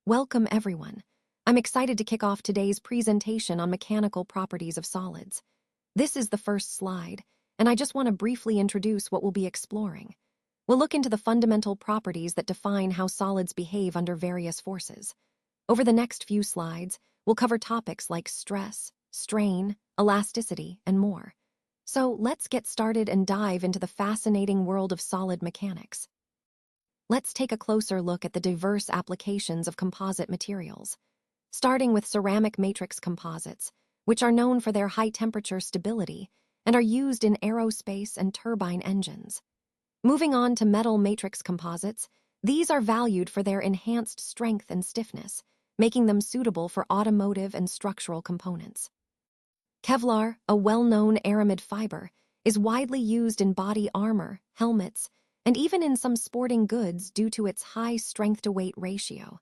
Welcome, everyone. I'm excited to kick off today's presentation on mechanical properties of solids. This is the first slide, and I just want to briefly introduce what we'll be exploring. We'll look into the fundamental properties that define how solids behave under various forces. Over the next few slides, we'll cover topics like stress, strain, elasticity, and more. So let's get started and dive into the fascinating world of solid mechanics. Let's take a closer look at the diverse applications of composite materials, starting with ceramic matrix composites, which are known for their high-temperature stability and are used in aerospace and turbine engines. Moving on to metal matrix composites, these are valued for their enhanced strength and stiffness, making them suitable for automotive and structural components. Kevlar, a well-known aramid fiber, is widely used in body armor, helmets, and even in some sporting goods due to its high strength-to-weight ratio.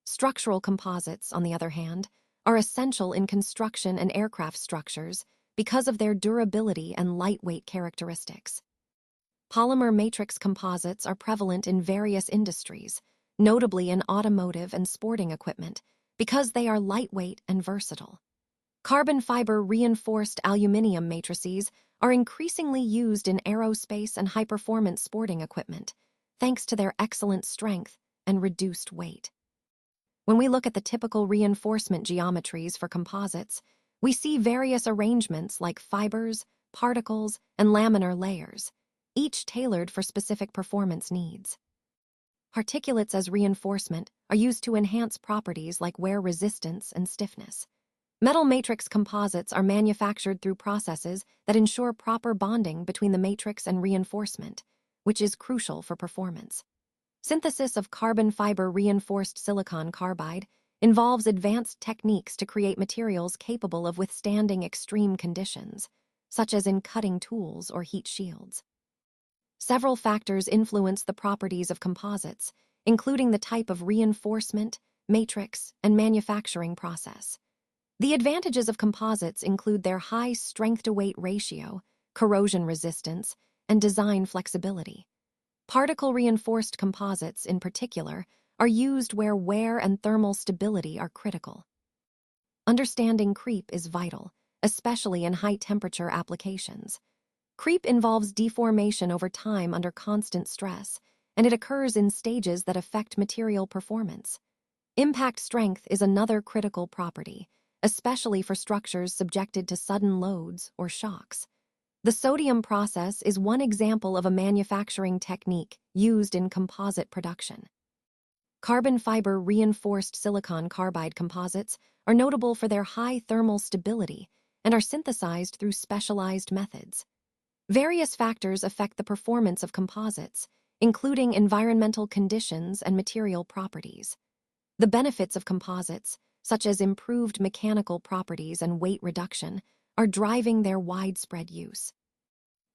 Structural composites, on the other hand, are essential in construction and aircraft structures because of their durability and lightweight characteristics. Polymer matrix composites are prevalent in various industries, notably in automotive and sporting equipment, because they are lightweight and versatile. Carbon fiber reinforced aluminum matrices are increasingly used in aerospace and high-performance sporting equipment, thanks to their excellent strength and reduced weight. When we look at the typical reinforcement geometries for composites, we see various arrangements like fibers, particles, and laminar layers, each tailored for specific performance needs. Particulates as reinforcement are used to enhance properties like wear resistance and stiffness. Metal matrix composites are manufactured through processes that ensure proper bonding between the matrix and reinforcement, which is crucial for performance. Synthesis of carbon fiber reinforced silicon carbide involves advanced techniques to create materials capable of withstanding extreme conditions, such as in cutting tools or heat shields. Several factors influence the properties of composites, including the type of reinforcement, matrix, and manufacturing process. The advantages of composites include their high strength-to-weight ratio, corrosion resistance, and design flexibility. Particle-reinforced composites, in particular, are used where wear and thermal stability are critical. Understanding creep is vital, especially in high-temperature applications. Creep involves deformation over time under constant stress, and it occurs in stages that affect material performance. Impact strength is another critical property, especially for structures subjected to sudden loads or shocks. The sodium process is one example of a manufacturing technique used in composite production. Carbon fiber reinforced silicon carbide composites are notable for their high thermal stability and are synthesized through specialized methods. Various factors affect the performance of composites, including environmental conditions and material properties. The benefits of composites, such as improved mechanical properties and weight reduction, are driving their widespread use.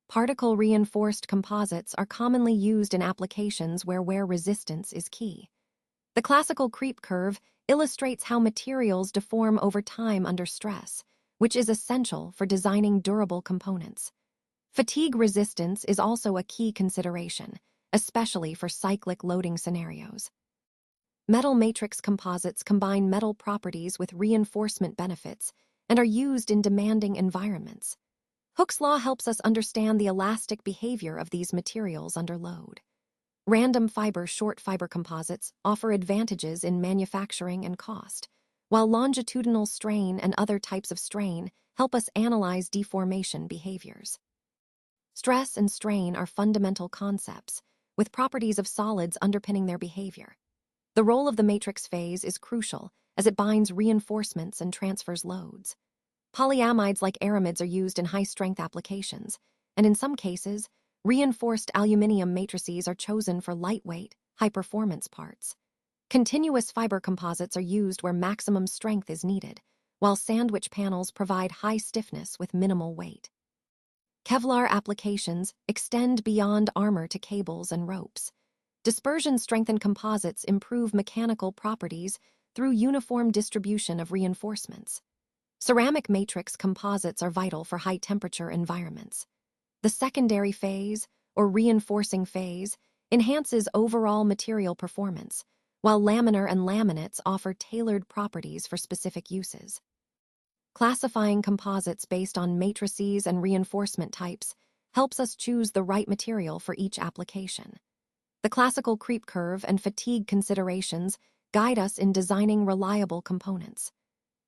Particle-reinforced composites are commonly used in applications where wear resistance is key. The classical creep curve illustrates how materials deform over time under stress, which is essential for designing durable components. Fatigue resistance is also a key consideration, especially for cyclic loading scenarios. Metal matrix composites combine metal properties with reinforcement benefits and are used in demanding environments. Hooke's law helps us understand the elastic behavior of these materials under load. Random fiber short fiber composites offer advantages in manufacturing and cost, while longitudinal strain and other types of strain help us analyze deformation behaviors. Stress and strain are fundamental concepts, with properties of solids underpinning their behavior. The role of the matrix phase is crucial as it binds reinforcements and transfers loads. Polyamides like aramids are used in high-strength applications, and in some cases, reinforced aluminum matrices are chosen for lightweight, high-performance parts. Continuous fiber composites are used where maximum strength is needed, while sandwich panels provide high stiffness with minimal weight. Kevlar applications extend beyond armor to cables and ropes. Dispersion-strengthened composites improve mechanical properties through uniform distribution of reinforcements. Ceramic matrix composites are vital for high-temperature environments. The secondary phase, or reinforcing phase, enhances overall material performance, while laminar and laminates offer tailored properties for specific uses. Classifying composites based on matrices and reinforcement types helps us choose the right material for each application. The classical creep curve and fatigue considerations guide us in designing reliable components.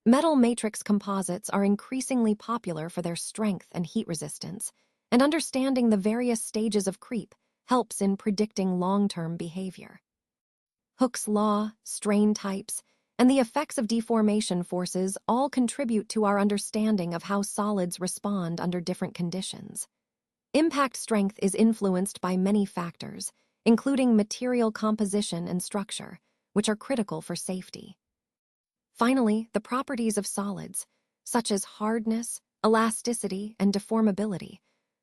Metal matrix composites are increasingly popular for their strength and heat resistance, and understanding the various stages of creep helps in predicting long-term behavior. Hooke's law, strain types, and the effects of deformation forces all contribute to our understanding of how solids respond under different conditions. Impact strength is influenced by many factors, including material composition and structure, which are critical for safety. Finally, the properties of solids, such as hardness, elasticity, and deformability,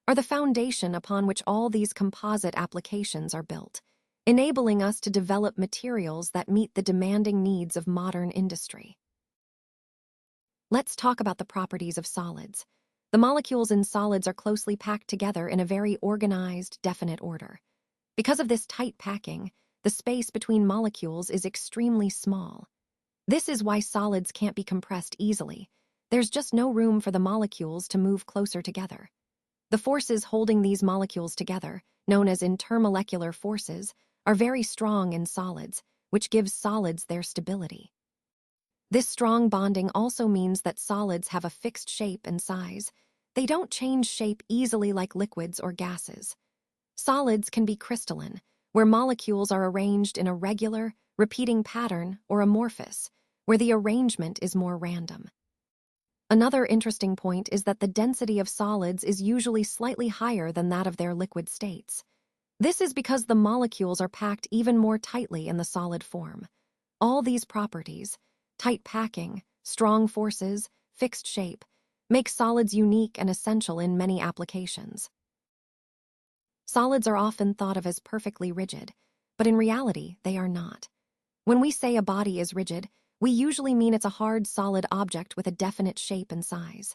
are the foundation upon which all these composite applications are built, enabling us to develop materials that meet the demanding needs of modern industry. Let's talk about the properties of solids. The molecules in solids are closely packed together in a very organized, definite order. Because of this tight packing, the space between molecules is extremely small. This is why solids can't be compressed easily. There's just no room for the molecules to move closer together. The forces holding these molecules together, known as intermolecular forces, are very strong in solids, which gives solids their stability. This strong bonding also means that solids have a fixed shape and size. They don't change shape easily like liquids or gases. Solids can be crystalline, where molecules are arranged in a regular, repeating pattern, or amorphous, where the arrangement is more random. Another interesting point is that the density of solids is usually slightly higher than that of their liquid states. This is because the molecules are packed even more tightly in the solid form. All these properties, tight packing, strong forces, fixed shape, make solids unique and essential in many applications. Solids are often thought of as perfectly rigid, but in reality, they are not. When we say a body is rigid, we usually mean it's a hard, solid object with a definite shape and size.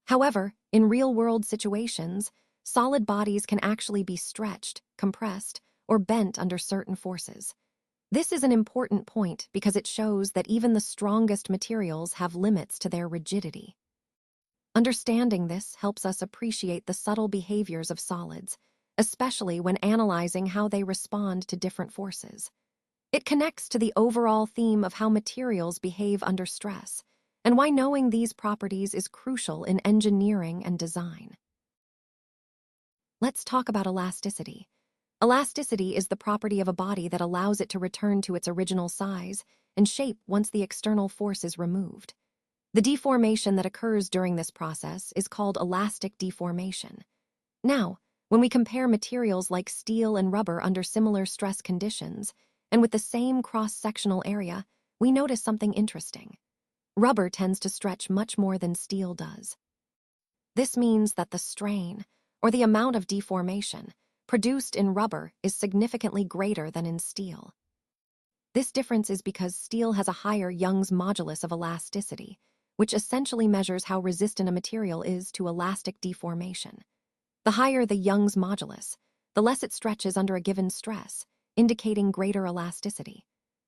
However, in real-world situations, solid bodies can actually be stretched, compressed, or bent under certain forces. This is an important point because it shows that even the strongest materials have limits to their rigidity. Understanding this helps us appreciate the subtle behaviors of solids, especially when analyzing how they respond to different forces. It connects to the overall theme of how materials behave under stress, and why knowing these properties is crucial in engineering and design. Let's talk about elasticity. Elasticity is the property of a body that allows it to return to its original size and shape once the external force is removed. The deformation that occurs during this process is called elastic deformation. Now, when we compare materials like steel and rubber under similar stress conditions, and with the same cross-sectional area, we notice something interesting. Rubber tends to stretch much more than steel does. This means that the strain, or the amount of deformation, produced in rubber is significantly greater than in steel. This difference is because steel has a higher Young's modulus of elasticity, which essentially measures how resistant a material is to elastic deformation. The higher the Young's modulus, the less it stretches under a given stress, indicating greater elasticity.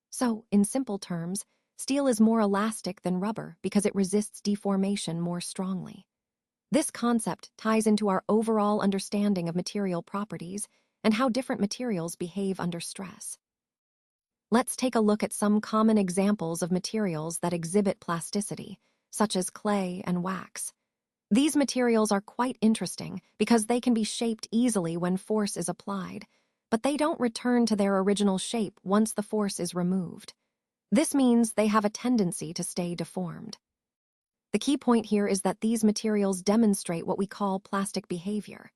So, in simple terms, steel is more elastic than rubber because it resists deformation more strongly. This concept ties into our overall understanding of material properties and how different materials behave under stress. Let's take a look at some common examples of materials that exhibit plasticity, such as clay and wax. These materials are quite interesting because they can be shaped easily when force is applied, but they don't return to their original shape once the force is removed. This means they have a tendency to stay deformed. The key point here is that these materials demonstrate what we call plastic behavior.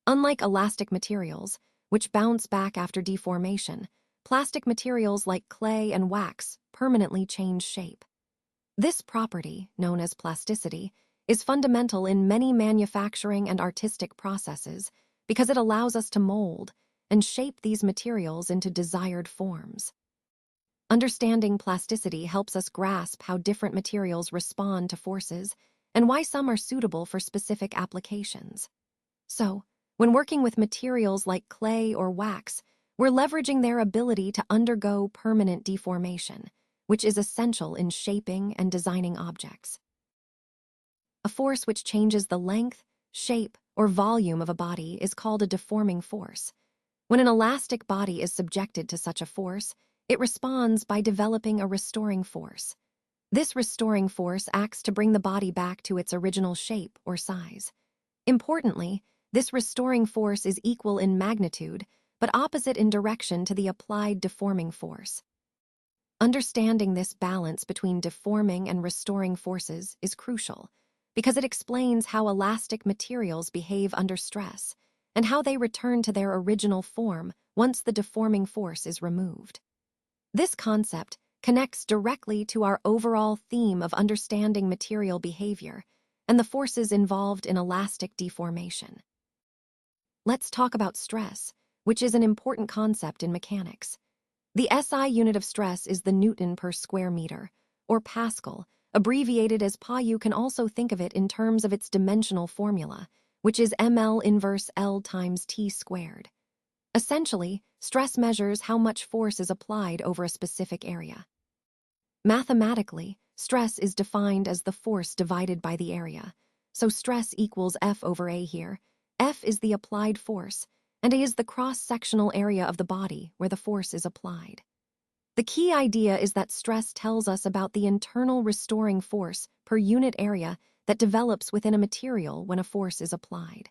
Unlike elastic materials, which bounce back after deformation, plastic materials like clay and wax permanently change shape. This property, known as plasticity, is fundamental in many manufacturing and artistic processes because it allows us to mold and shape these materials into desired forms. Understanding plasticity helps us grasp how different materials respond to forces and why some are suitable for specific applications. So, when working with materials like clay or wax, we're leveraging their ability to undergo permanent deformation, which is essential in shaping and designing objects. A force which changes the length, shape, or volume of a body is called a deforming force. When an elastic body is subjected to such a force, it responds by developing a restoring force. This restoring force acts to bring the body back to its original shape or size. Importantly, this restoring force is equal in magnitude, but opposite in direction to the applied deforming force. Understanding this balance between deforming and restoring forces is crucial, because it explains how elastic materials behave under stress and how they return to their original form once the deforming force is removed. This concept connects directly to our overall theme of understanding material behavior and the forces involved in elastic deformation. Let's talk about stress, which is an important concept in mechanics. The SI unit of stress is the Newton per square meter, or Pascal, abbreviated as Pa. You can also think of it in terms of its dimensional formula, which is mL inverse L times T squared. Essentially, stress measures how much force is applied over a specific area. Mathematically, stress is defined as the force divided by the area, so stress equals F over A here. F is the applied force, and A is the cross-sectional area of the body where the force is applied. The key idea is that stress tells us about the internal restoring force per unit area that develops within a material when a force is applied.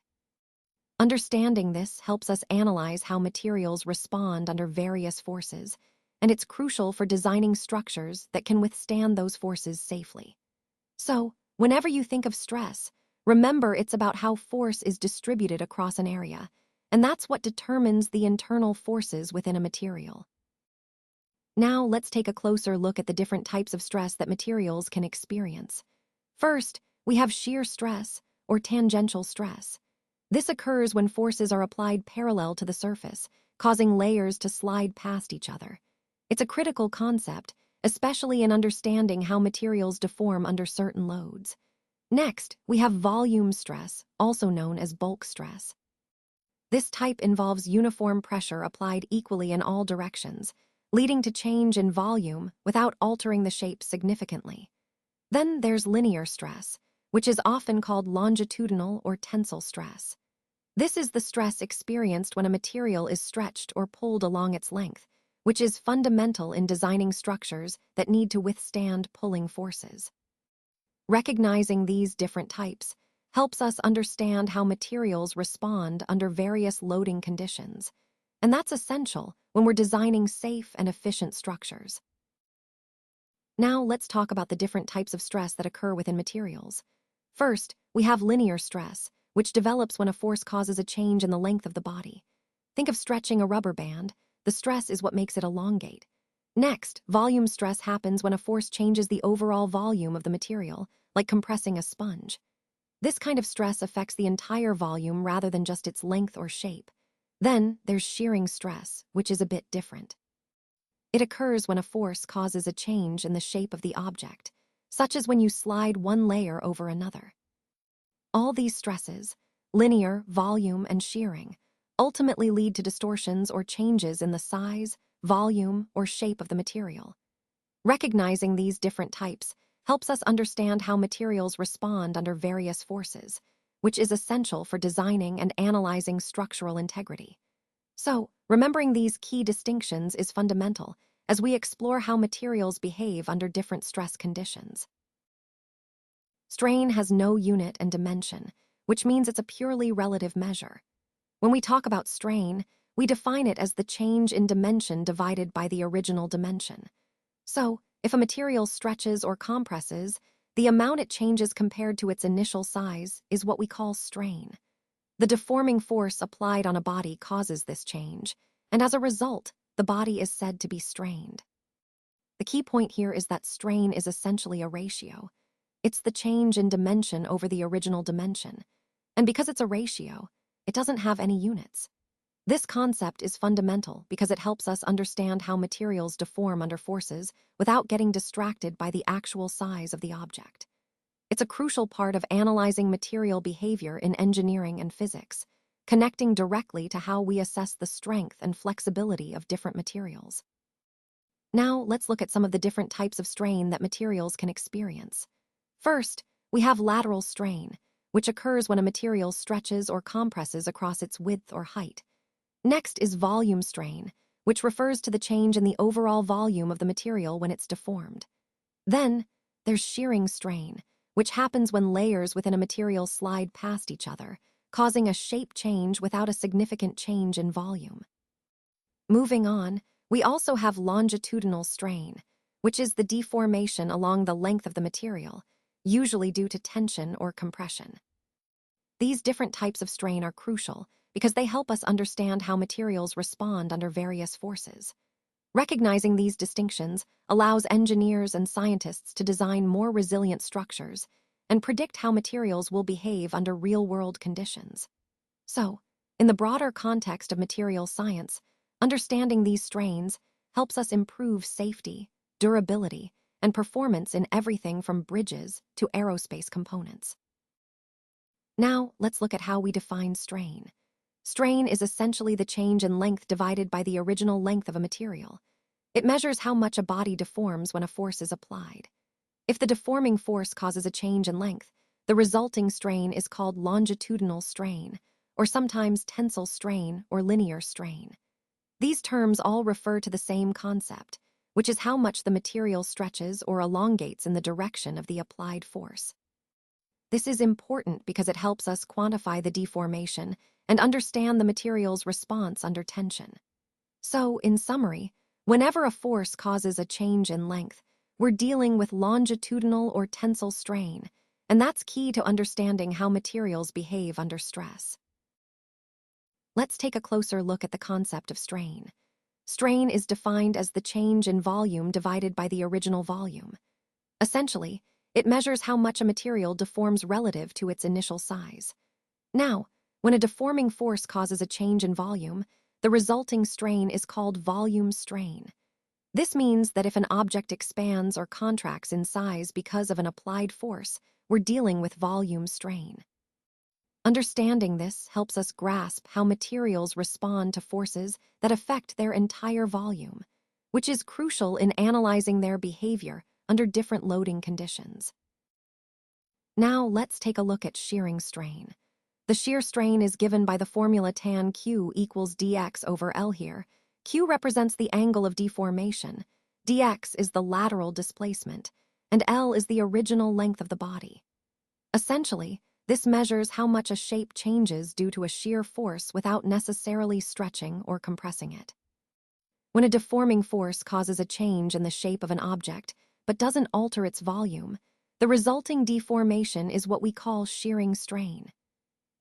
Understanding this helps us analyze how materials respond under various forces, and it's crucial for designing structures that can withstand those forces safely. So, whenever you think of stress, remember it's about how force is distributed across an area, and that's what determines the internal forces within a material. Now, let's take a closer look at the different types of stress that materials can experience. First, we have shear stress, or tangential stress. This occurs when forces are applied parallel to the surface, causing layers to slide past each other. It's a critical concept, especially in understanding how materials deform under certain loads. Next, we have volume stress, also known as bulk stress. This type involves uniform pressure applied equally in all directions, leading to change in volume without altering the shape significantly. Then there's linear stress, which is often called longitudinal or tensile stress. This is the stress experienced when a material is stretched or pulled along its length, which is fundamental in designing structures that need to withstand pulling forces. Recognizing these different types helps us understand how materials respond under various loading conditions, and that's essential when we're designing safe and efficient structures. Now let's talk about the different types of stress that occur within materials. First, we have linear stress, which develops when a force causes a change in the length of the body. Think of stretching a rubber band. The stress is what makes it elongate. Next, volume stress happens when a force changes the overall volume of the material, like compressing a sponge. This kind of stress affects the entire volume rather than just its length or shape. Then, there's shearing stress, which is a bit different. It occurs when a force causes a change in the shape of the object, such as when you slide one layer over another. All these stresses, linear, volume, and shearing, ultimately lead to distortions or changes in the size, volume, or shape of the material. Recognizing these different types helps us understand how materials respond under various forces, which is essential for designing and analyzing structural integrity. So, remembering these key distinctions is fundamental as we explore how materials behave under different stress conditions. Strain has no unit and dimension, which means it's a purely relative measure. When we talk about strain, we define it as the change in dimension divided by the original dimension. So, if a material stretches or compresses, the amount it changes compared to its initial size is what we call strain. The deforming force applied on a body causes this change, and as a result, the body is said to be strained. The key point here is that strain is essentially a ratio. It's the change in dimension over the original dimension, and because it's a ratio, it doesn't have any units. This concept is fundamental because it helps us understand how materials deform under forces without getting distracted by the actual size of the object. It's a crucial part of analyzing material behavior in engineering and physics, connecting directly to how we assess the strength and flexibility of different materials. Now, let's look at some of the different types of strain that materials can experience. First, we have lateral strain, which occurs when a material stretches or compresses across its width or height. Next is volume strain, which refers to the change in the overall volume of the material when it's deformed. Then, there's shearing strain, which happens when layers within a material slide past each other, causing a shape change without a significant change in volume. Moving on, we also have longitudinal strain, which is the deformation along the length of the material, usually due to tension or compression. These different types of strain are crucial because they help us understand how materials respond under various forces. Recognizing these distinctions allows engineers and scientists to design more resilient structures and predict how materials will behave under real-world conditions. So, in the broader context of material science, understanding these strains helps us improve safety, durability, and performance in everything from bridges to aerospace components. Now, let's look at how we define strain. Strain is essentially the change in length divided by the original length of a material. It measures how much a body deforms when a force is applied. If the deforming force causes a change in length, the resulting strain is called longitudinal strain, or sometimes tensile strain or linear strain. These terms all refer to the same concept, which is how much the material stretches or elongates in the direction of the applied force. This is important because it helps us quantify the deformation and understand the material's response under tension. So, in summary, whenever a force causes a change in length, we're dealing with longitudinal or tensile strain, and that's key to understanding how materials behave under stress. Let's take a closer look at the concept of strain. Strain is defined as the change in volume divided by the original volume. Essentially, it measures how much a material deforms relative to its initial size. Now, when a deforming force causes a change in volume, the resulting strain is called volume strain. This means that if an object expands or contracts in size because of an applied force, we're dealing with volume strain. Understanding this helps us grasp how materials respond to forces that affect their entire volume, which is crucial in analyzing their behavior under different loading conditions. Now let's take a look at shearing strain. The shear strain is given by the formula tan Q equals dx over L here. Q represents the angle of deformation, dx is the lateral displacement, and L is the original length of the body. Essentially, this measures how much a shape changes due to a shear force without necessarily stretching or compressing it. When a deforming force causes a change in the shape of an object but doesn't alter its volume, the resulting deformation is what we call shearing strain.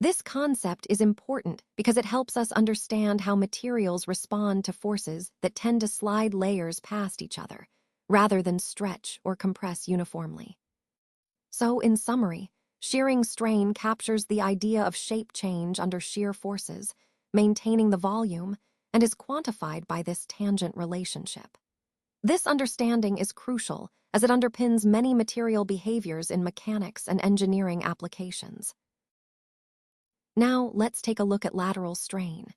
This concept is important because it helps us understand how materials respond to forces that tend to slide layers past each other, rather than stretch or compress uniformly. So, in summary, shearing strain captures the idea of shape change under shear forces, maintaining the volume, and is quantified by this tangent relationship. This understanding is crucial as it underpins many material behaviors in mechanics and engineering applications. Now, let's take a look at lateral strain.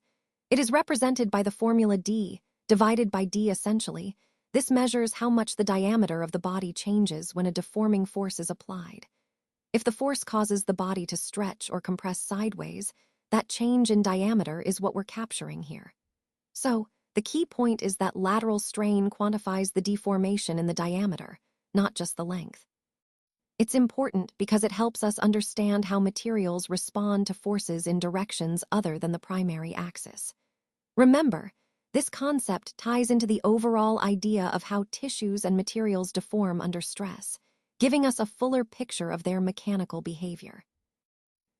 It is represented by the formula d, divided by d essentially. This measures how much the diameter of the body changes when a deforming force is applied. If the force causes the body to stretch or compress sideways, that change in diameter is what we're capturing here. So, the key point is that lateral strain quantifies the deformation in the diameter, not just the length. It's important because it helps us understand how materials respond to forces in directions other than the primary axis. Remember, this concept ties into the overall idea of how tissues and materials deform under stress, giving us a fuller picture of their mechanical behavior.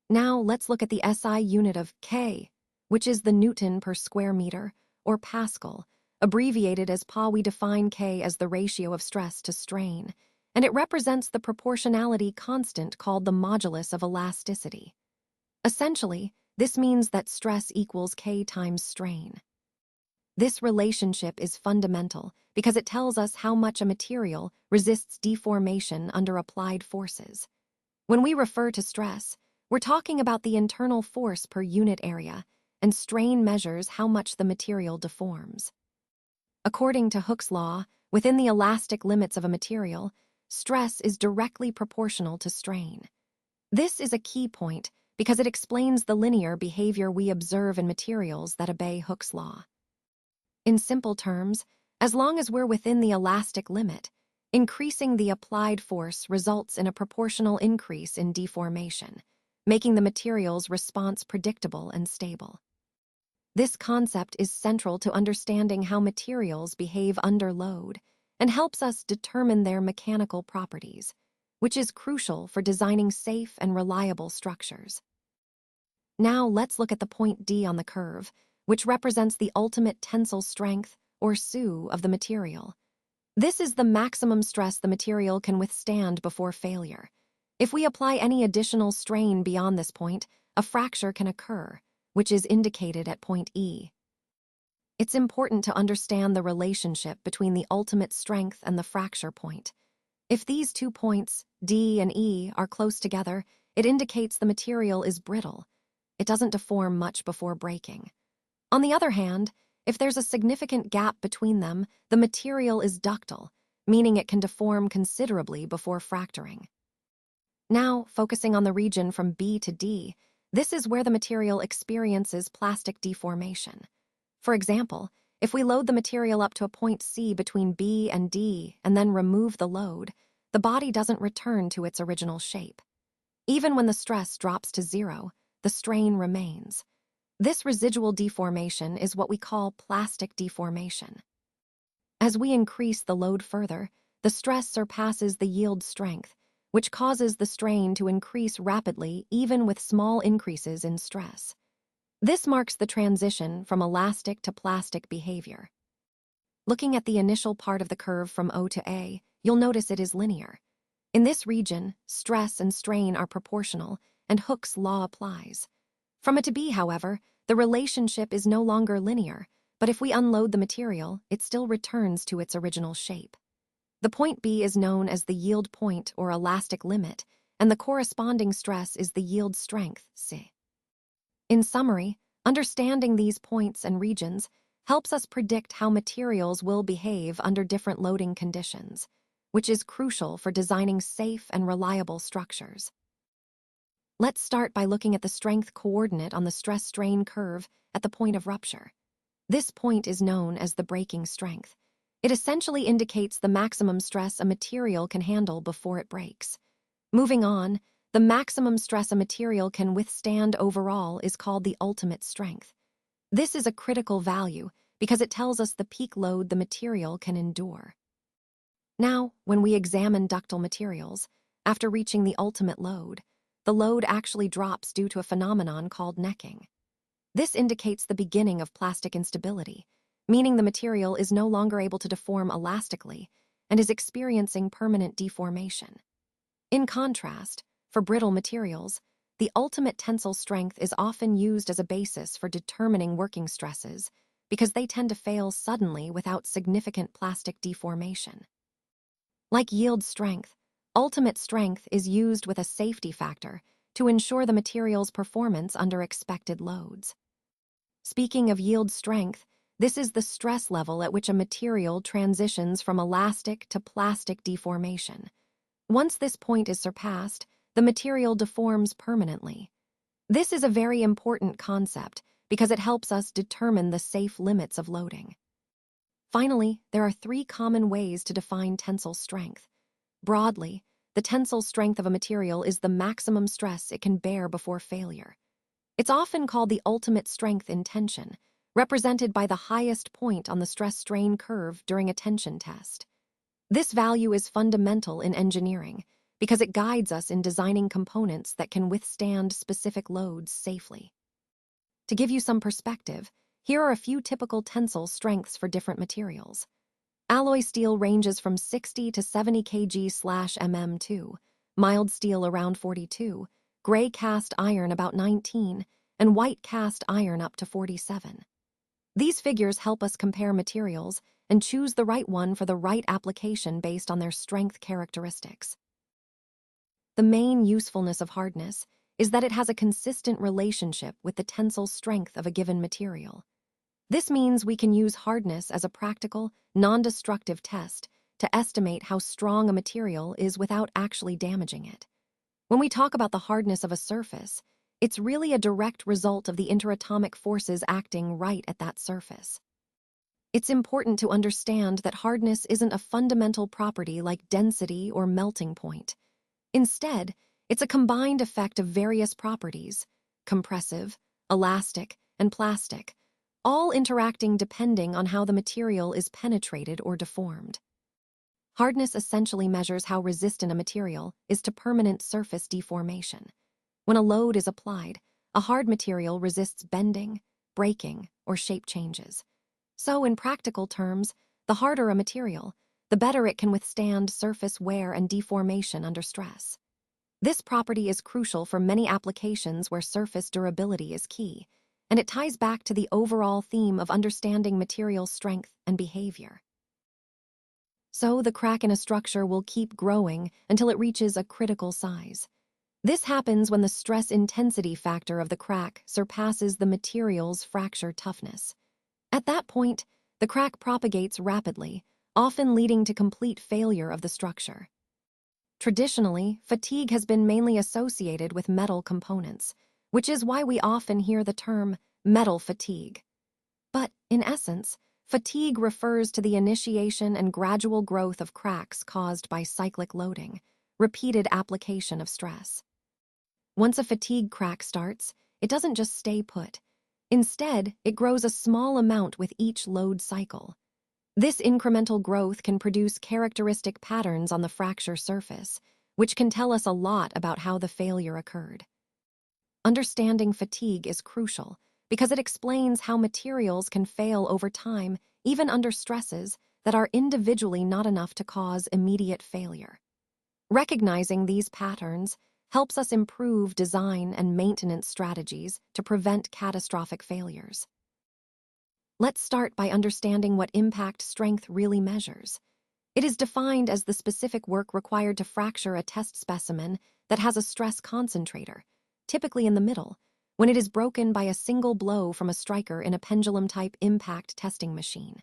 Now let's look at the SI unit of K, which is the Newton per square meter, or Pascal. Abbreviated as Pa, we define K as the ratio of stress to strain, and it represents the proportionality constant called the modulus of elasticity. Essentially, this means that stress equals K times strain. This relationship is fundamental because it tells us how much a material resists deformation under applied forces. When we refer to stress, We're talking about the internal force per unit area, and strain measures how much the material deforms. According to Hooke's law, within the elastic limits of a material, stress is directly proportional to strain. This is a key point because it explains the linear behavior we observe in materials that obey Hooke's law. In simple terms, as long as we're within the elastic limit, increasing the applied force results in a proportional increase in deformation, making the material's response predictable and stable. This concept is central to understanding how materials behave under load and helps us determine their mechanical properties, which is crucial for designing safe and reliable structures. Now let's look at the point D on the curve, which represents the ultimate tensile strength, or SU, of the material. This is the maximum stress the material can withstand before failure. If we apply any additional strain beyond this point, a fracture can occur, which is indicated at point E. It's important to understand the relationship between the ultimate strength and the fracture point. If these 2 points, D and E, are close together, it indicates the material is brittle. It doesn't deform much before breaking. On the other hand, if there's a significant gap between them, the material is ductile, meaning it can deform considerably before fracturing. Now, focusing on the region from B to D, this is where the material experiences plastic deformation. For example, if we load the material up to a point C between B and D and then remove the load, the body doesn't return to its original shape. Even when the stress drops to zero, the strain remains. This residual deformation is what we call plastic deformation. As we increase the load further, the stress surpasses the yield strength, which causes the strain to increase rapidly even with small increases in stress. This marks the transition from elastic to plastic behavior. Looking at the initial part of the curve from O to A, you'll notice it is linear. In this region, stress and strain are proportional, and Hooke's law applies. From A to B, however, the relationship is no longer linear, but if we unload the material, it still returns to its original shape. The point B is known as the yield point or elastic limit, and the corresponding stress is the yield strength, C. In summary, understanding these points and regions helps us predict how materials will behave under different loading conditions, which is crucial for designing safe and reliable structures. Let's start by looking at the strength coordinate on the stress-strain curve at the point of rupture. This point is known as the breaking strength. It essentially indicates the maximum stress a material can handle before it breaks. Moving on, the maximum stress a material can withstand overall is called the ultimate strength. This is a critical value because it tells us the peak load the material can endure. Now, when we examine ductile materials, after reaching the ultimate load, the load actually drops due to a phenomenon called necking. This indicates the beginning of plastic instability, meaning the material is no longer able to deform elastically and is experiencing permanent deformation. In contrast, for brittle materials, the ultimate tensile strength is often used as a basis for determining working stresses because they tend to fail suddenly without significant plastic deformation. Like yield strength, ultimate strength is used with a safety factor to ensure the material's performance under expected loads. Speaking of yield strength, this is the stress level at which a material transitions from elastic to plastic deformation. Once this point is surpassed, the material deforms permanently. This is a very important concept because it helps us determine the safe limits of loading. Finally, there are 3 common ways to define tensile strength. Broadly, the tensile strength of a material is the maximum stress it can bear before failure. It's often called the ultimate strength in tension, represented by the highest point on the stress-strain curve during a tension test. This value is fundamental in engineering because it guides us in designing components that can withstand specific loads safely. To give you some perspective, here are a few typical tensile strengths for different materials. Alloy steel ranges from 60 to 70 kg/mm2, mild steel around 42, gray cast iron about 19, and white cast iron up to 47. These figures help us compare materials and choose the right one for the right application based on their strength characteristics. The main usefulness of hardness is that it has a consistent relationship with the tensile strength of a given material. This means we can use hardness as a practical, non-destructive test to estimate how strong a material is without actually damaging it. When we talk about the hardness of a surface, it's really a direct result of the interatomic forces acting right at that surface. It's important to understand that hardness isn't a fundamental property like density or melting point. Instead, it's a combined effect of various properties, compressive, elastic, and plastic, all interacting depending on how the material is penetrated or deformed. Hardness essentially measures how resistant a material is to permanent surface deformation. When a load is applied, a hard material resists bending, breaking, or shape changes. So, in practical terms, the harder a material, the better it can withstand surface wear and deformation under stress. This property is crucial for many applications where surface durability is key, and it ties back to the overall theme of understanding material strength and behavior. So, the crack in a structure will keep growing until it reaches a critical size. This happens when the stress intensity factor of the crack surpasses the material's fracture toughness. At that point, the crack propagates rapidly, often leading to complete failure of the structure. Traditionally, fatigue has been mainly associated with metal components, which is why we often hear the term metal fatigue. But, in essence, fatigue refers to the initiation and gradual growth of cracks caused by cyclic loading, repeated application of stress. Once a fatigue crack starts, it doesn't just stay put. Instead, it grows a small amount with each load cycle. This incremental growth can produce characteristic patterns on the fracture surface, which can tell us a lot about how the failure occurred. Understanding fatigue is crucial because it explains how materials can fail over time, even under stresses that are individually not enough to cause immediate failure. Recognizing these patterns helps us improve design and maintenance strategies to prevent catastrophic failures. Let's start by understanding what impact strength really measures. It is defined as the specific work required to fracture a test specimen that has a stress concentrator, typically in the middle, when it is broken by a single blow from a striker in a pendulum-type impact testing machine.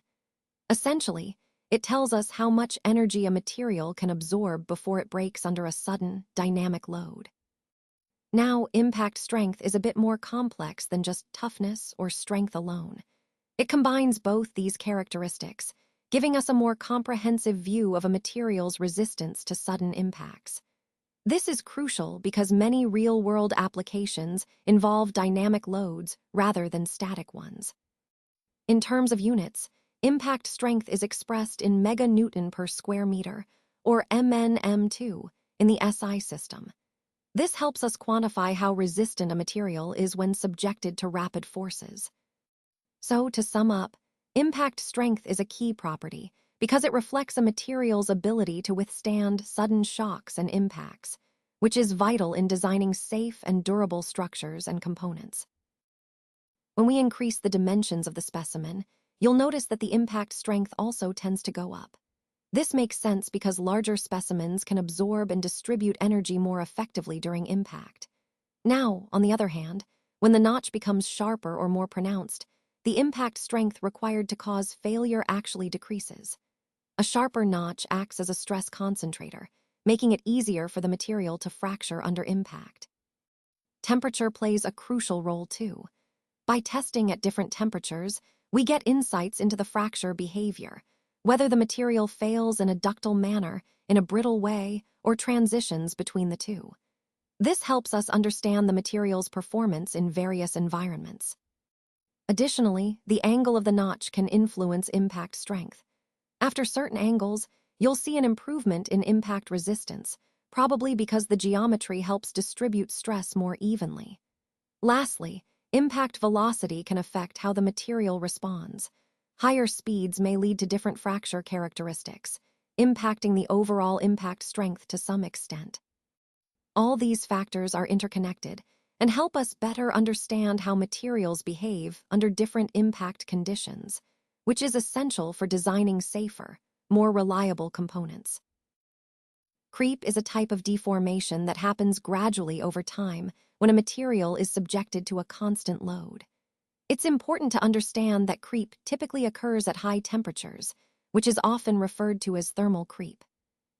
Essentially, it tells us how much energy a material can absorb before it breaks under a sudden, dynamic load. Now, impact strength is a bit more complex than just toughness or strength alone. It combines both these characteristics, giving us a more comprehensive view of a material's resistance to sudden impacts. This is crucial because many real-world applications involve dynamic loads rather than static ones. In terms of units, impact strength is expressed in meganewton per square meter, or MnM2, in the SI system. This helps us quantify how resistant a material is when subjected to rapid forces. So, to sum up, impact strength is a key property because it reflects a material's ability to withstand sudden shocks and impacts, which is vital in designing safe and durable structures and components. When we increase the dimensions of the specimen, you'll notice that the impact strength also tends to go up. This makes sense because larger specimens can absorb and distribute energy more effectively during impact. Now, on the other hand, when the notch becomes sharper or more pronounced, the impact strength required to cause failure actually decreases. A sharper notch acts as a stress concentrator, making it easier for the material to fracture under impact. Temperature plays a crucial role too. By testing at different temperatures, we get insights into the fracture behavior, whether the material fails in a ductile manner, in a brittle way, or transitions between the two. This helps us understand the material's performance in various environments. Additionally, the angle of the notch can influence impact strength. After certain angles, you'll see an improvement in impact resistance, probably because the geometry helps distribute stress more evenly. Lastly, impact velocity can affect how the material responds. Higher speeds may lead to different fracture characteristics, impacting the overall impact strength to some extent. All these factors are interconnected and help us better understand how materials behave under different impact conditions, which is essential for designing safer, more reliable components. Creep is a type of deformation that happens gradually over time when a material is subjected to a constant load. It's important to understand that creep typically occurs at high temperatures, which is often referred to as thermal creep.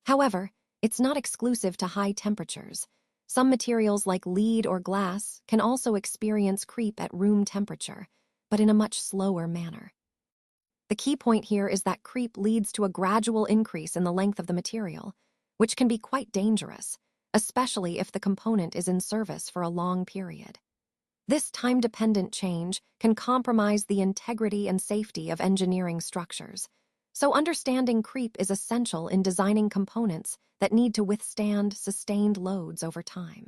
However, it's not exclusive to high temperatures. Some materials like lead or glass can also experience creep at room temperature, but in a much slower manner. The key point here is that creep leads to a gradual increase in the length of the material, which can be quite dangerous, especially if the component is in service for a long period. This time-dependent change can compromise the integrity and safety of engineering structures, so understanding creep is essential in designing components that need to withstand sustained loads over time.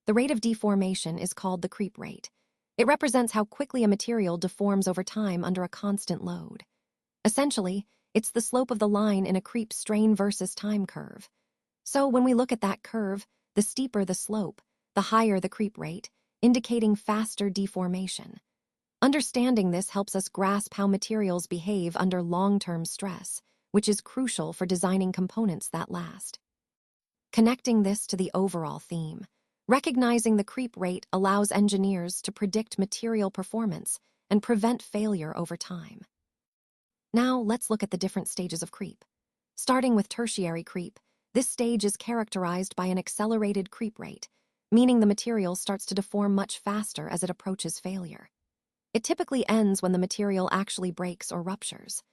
The rate of deformation is called the creep rate. It represents how quickly a material deforms over time under a constant load. Essentially, it's the slope of the line in a creep strain versus time curve. So when we look at that curve, the steeper the slope, the higher the creep rate, indicating faster deformation. Understanding this helps us grasp how materials behave under long-term stress, which is crucial for designing components that last. Connecting this to the overall theme, recognizing the creep rate allows engineers to predict material performance and prevent failure over time. Now, let's look at the different stages of creep. Starting with tertiary creep, this stage is characterized by an accelerated creep rate, meaning the material starts to deform much faster as it approaches failure. It typically ends when the material actually breaks or ruptures.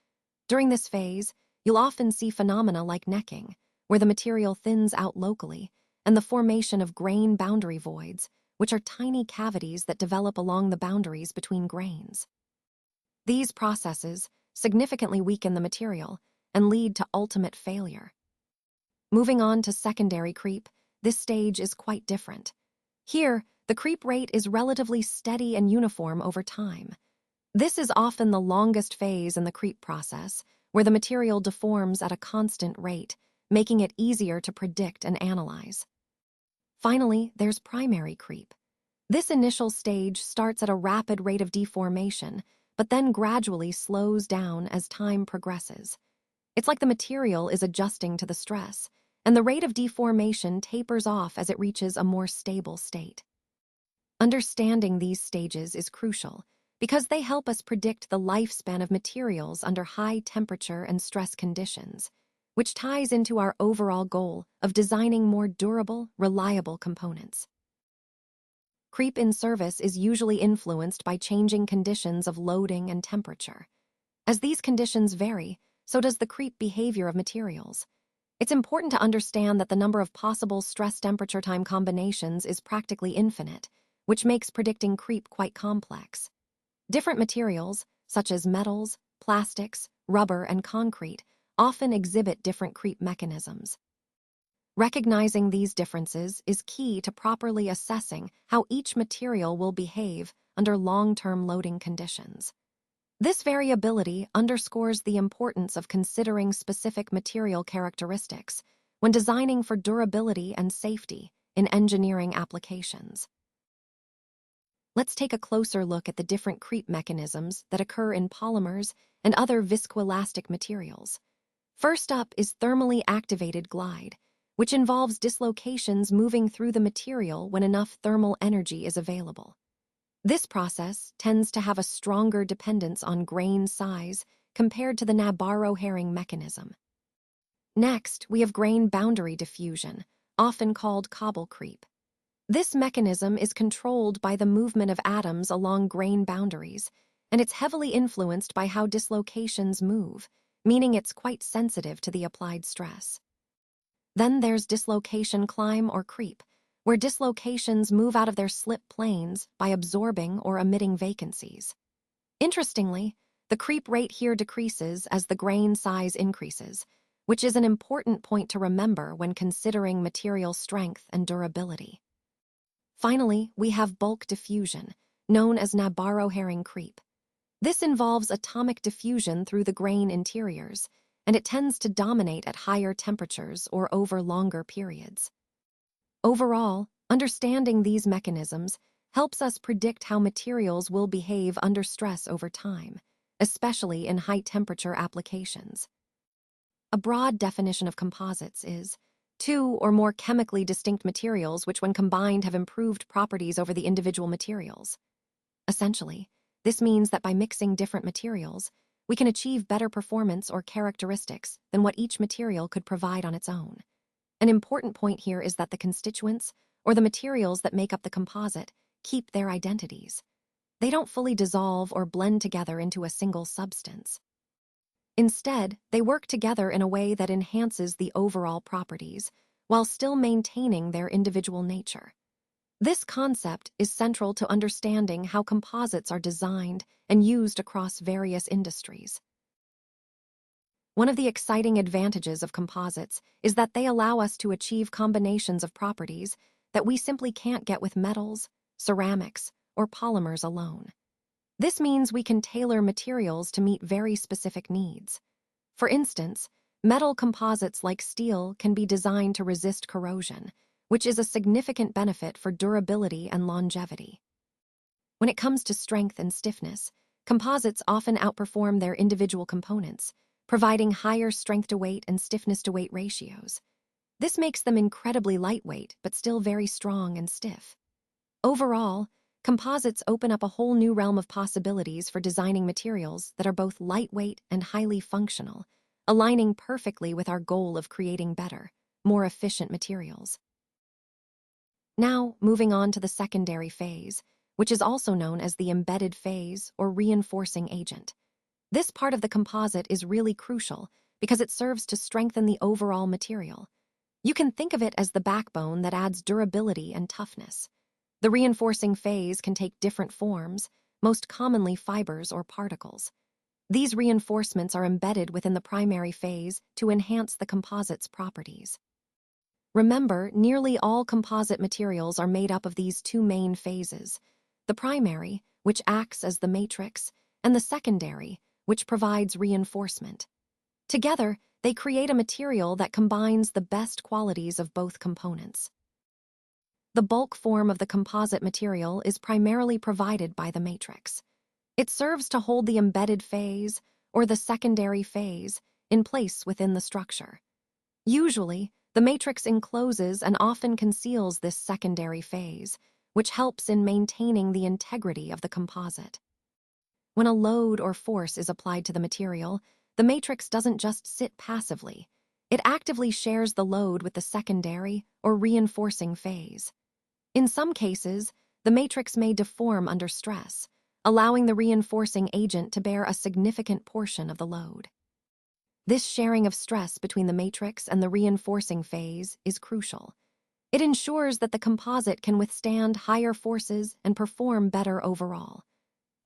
During this phase, you'll often see phenomena like necking, where the material thins out locally, and the formation of grain boundary voids, which are tiny cavities that develop along the boundaries between grains. These processes significantly weaken the material and lead to ultimate failure. Moving on to secondary creep, this stage is quite different. Here, the creep rate is relatively steady and uniform over time. This is often the longest phase in the creep process, where the material deforms at a constant rate, making it easier to predict and analyze. Finally, there's primary creep. This initial stage starts at a rapid rate of deformation, but then gradually slows down as time progresses. It's like the material is adjusting to the stress, and the rate of deformation tapers off as it reaches a more stable state. Understanding these stages is crucial because they help us predict the lifespan of materials under high temperature and stress conditions, which ties into our overall goal of designing more durable, reliable components. Creep in service is usually influenced by changing conditions of loading and temperature. As these conditions vary, so does the creep behavior of materials. It's important to understand that the number of possible stress-temperature-time combinations is practically infinite, which makes predicting creep quite complex. Different materials, such as metals, plastics, rubber, and concrete, often exhibit different creep mechanisms. Recognizing these differences is key to properly assessing how each material will behave under long-term loading conditions. This variability underscores the importance of considering specific material characteristics when designing for durability and safety in engineering applications. Let's take a closer look at the different creep mechanisms that occur in polymers and other viscoelastic materials. First up is thermally activated glide, which involves dislocations moving through the material when enough thermal energy is available. This process tends to have a stronger dependence on grain size compared to the Nabarro-Herring mechanism. Next, we have grain boundary diffusion, often called cobble creep. This mechanism is controlled by the movement of atoms along grain boundaries, and it's heavily influenced by how dislocations move, meaning it's quite sensitive to the applied stress. Then there's dislocation climb or creep, where dislocations move out of their slip planes by absorbing or emitting vacancies. Interestingly, the creep rate here decreases as the grain size increases, which is an important point to remember when considering material strength and durability. Finally, we have bulk diffusion, known as Nabarro-Herring creep. This involves atomic diffusion through the grain interiors, and it tends to dominate at higher temperatures or over longer periods. Overall, understanding these mechanisms helps us predict how materials will behave under stress over time, especially in high-temperature applications. A broad definition of composites is two or more chemically distinct materials which when combined have improved properties over the individual materials. Essentially, this means that by mixing different materials, we can achieve better performance or characteristics than what each material could provide on its own. An important point here is that the constituents, or the materials that make up the composite, keep their identities. They don't fully dissolve or blend together into a single substance. Instead, they work together in a way that enhances the overall properties, while still maintaining their individual nature. This concept is central to understanding how composites are designed and used across various industries. One of the exciting advantages of composites is that they allow us to achieve combinations of properties that we simply can't get with metals, ceramics, or polymers alone. This means we can tailor materials to meet very specific needs. For instance, metal composites like steel can be designed to resist corrosion, which is a significant benefit for durability and longevity. When it comes to strength and stiffness, composites often outperform their individual components, providing higher strength-to-weight and stiffness-to-weight ratios. This makes them incredibly lightweight but still very strong and stiff. Overall, composites open up a whole new realm of possibilities for designing materials that are both lightweight and highly functional, aligning perfectly with our goal of creating better, more efficient materials. Now, moving on to the secondary phase, which is also known as the embedded phase or reinforcing agent. This part of the composite is really crucial because it serves to strengthen the overall material. You can think of it as the backbone that adds durability and toughness. The reinforcing phase can take different forms, most commonly fibers or particles. These reinforcements are embedded within the primary phase to enhance the composite's properties. Remember, nearly all composite materials are made up of these two main phases: the primary, which acts as the matrix, and the secondary, which provides reinforcement. Together, they create a material that combines the best qualities of both components. The bulk form of the composite material is primarily provided by the matrix. It serves to hold the embedded phase, or the secondary phase, in place within the structure. Usually, the matrix encloses and often conceals this secondary phase, which helps in maintaining the integrity of the composite. When a load or force is applied to the material, the matrix doesn't just sit passively. It actively shares the load with the secondary or reinforcing phase. In some cases, the matrix may deform under stress, allowing the reinforcing agent to bear a significant portion of the load. This sharing of stress between the matrix and the reinforcing phase is crucial. It ensures that the composite can withstand higher forces and perform better overall.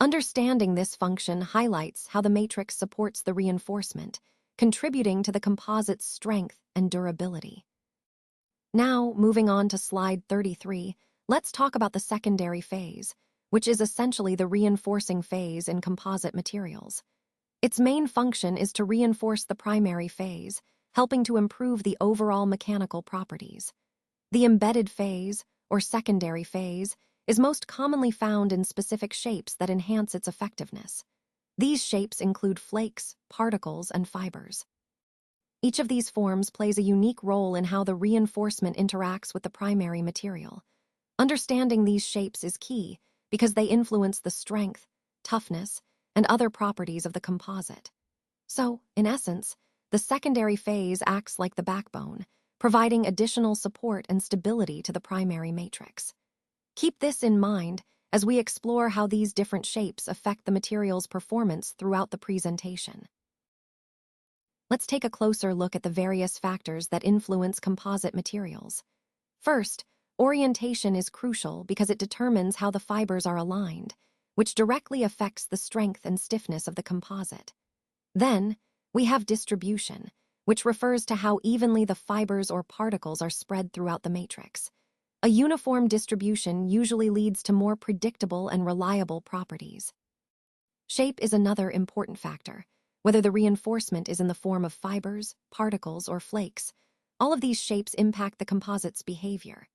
Understanding this function highlights how the matrix supports the reinforcement, contributing to the composite's strength and durability. Now, moving on to slide 33, let's talk about the secondary phase, which is essentially the reinforcing phase in composite materials. Its main function is to reinforce the primary phase, helping to improve the overall mechanical properties. The embedded phase, or secondary phase, is most commonly found in specific shapes that enhance its effectiveness. These shapes include flakes, particles, and fibers. Each of these forms plays a unique role in how the reinforcement interacts with the primary material. Understanding these shapes is key because they influence the strength, toughness, and other properties of the composite. So, in essence, the secondary phase acts like the backbone, providing additional support and stability to the primary matrix. Keep this in mind as we explore how these different shapes affect the material's performance throughout the presentation. Let's take a closer look at the various factors that influence composite materials. First, orientation is crucial because it determines how the fibers are aligned, which directly affects the strength and stiffness of the composite. Then, we have distribution, which refers to how evenly the fibers or particles are spread throughout the matrix. A uniform distribution usually leads to more predictable and reliable properties. Shape is another important factor. Whether the reinforcement is in the form of fibers, particles, or flakes, all of these shapes impact the composite's behavior.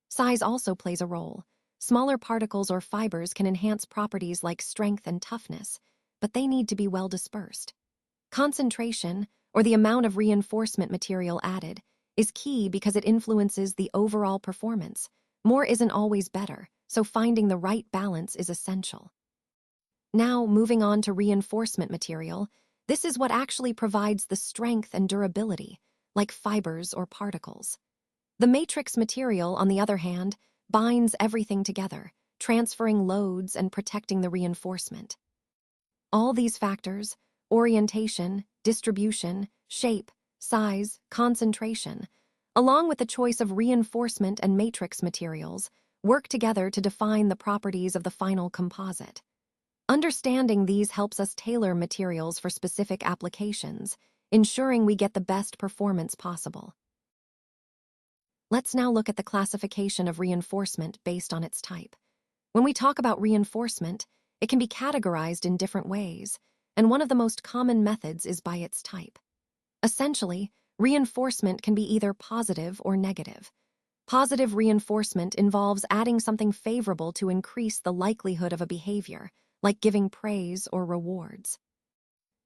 Size also plays a role. Smaller particles or fibers can enhance properties like strength and toughness, but they need to be well dispersed. Concentration, or the amount of reinforcement material added, is key because it influences the overall performance. More isn't always better, so finding the right balance is essential. Now, moving on to reinforcement material, this is what actually provides the strength and durability, like fibers or particles. The matrix material, on the other hand, binds everything together, transferring loads and protecting the reinforcement. All these factors, orientation, distribution, shape, size, concentration, along with the choice of reinforcement and matrix materials, work together to define the properties of the final composite. Understanding these helps us tailor materials for specific applications, ensuring we get the best performance possible. Let's now look at the classification of reinforcement based on its type. When we talk about reinforcement, it can be categorized in different ways, and one of the most common methods is by its type. Essentially, reinforcement can be either positive or negative. Positive reinforcement involves adding something favorable to increase the likelihood of a behavior, like giving praise or rewards.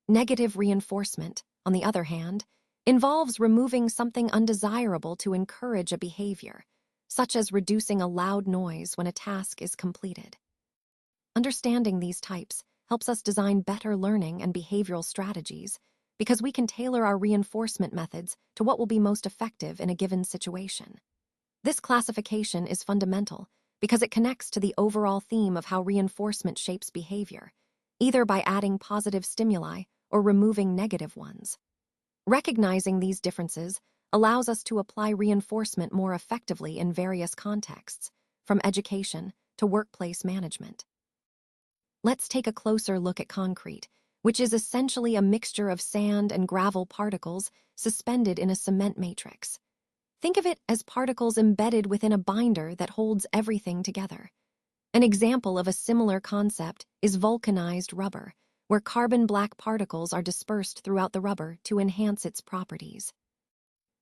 Negative reinforcement, on the other hand, involves removing something undesirable to encourage a behavior, such as reducing a loud noise when a task is completed. Understanding these types helps us design better learning and behavioral strategies because we can tailor our reinforcement methods to what will be most effective in a given situation. This classification is fundamental because it connects to the overall theme of how reinforcement shapes behavior, either by adding positive stimuli or removing negative ones. Recognizing these differences allows us to apply reinforcement more effectively in various contexts, from education to workplace management. Let's take a closer look at concrete, which is essentially a mixture of sand and gravel particles suspended in a cement matrix. Think of it as particles embedded within a binder that holds everything together. An example of a similar concept is vulcanized rubber, where carbon black particles are dispersed throughout the rubber to enhance its properties.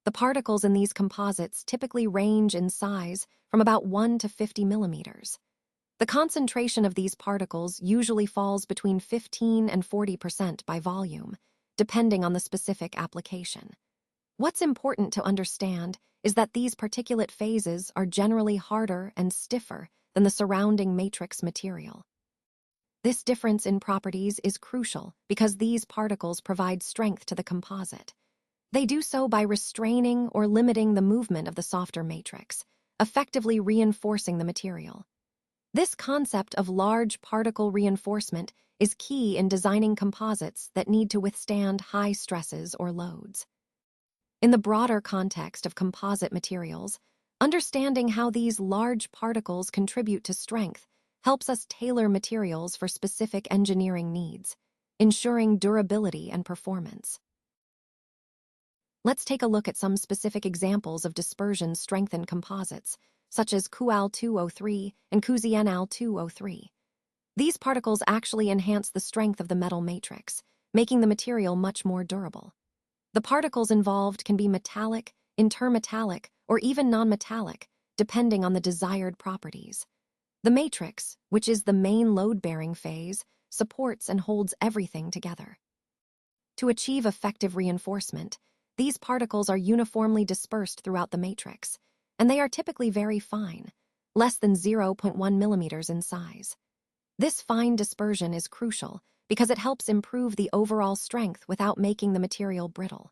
The particles in these composites typically range in size from about 1 to 50 millimeters. The concentration of these particles usually falls between 15 and 40% by volume, depending on the specific application. What's important to understand is that these particulate phases are generally harder and stiffer than the surrounding matrix material. This difference in properties is crucial because these particles provide strength to the composite. They do so by restraining or limiting the movement of the softer matrix, effectively reinforcing the material. This concept of large particle reinforcement is key in designing composites that need to withstand high stresses or loads. In the broader context of composite materials, understanding how these large particles contribute to strength helps us tailor materials for specific engineering needs, ensuring durability and performance. Let's take a look at some specific examples of dispersion-strengthened composites, such as CuAl2O3 and CuZnAl2O3. These particles actually enhance the strength of the metal matrix, making the material much more durable. The particles involved can be metallic, intermetallic, or even non-metallic, depending on the desired properties. The matrix, which is the main load-bearing phase, supports and holds everything together. To achieve effective reinforcement, these particles are uniformly dispersed throughout the matrix, and they are typically very fine, less than 0.1 millimeters in size. This fine dispersion is crucial because it helps improve the overall strength without making the material brittle.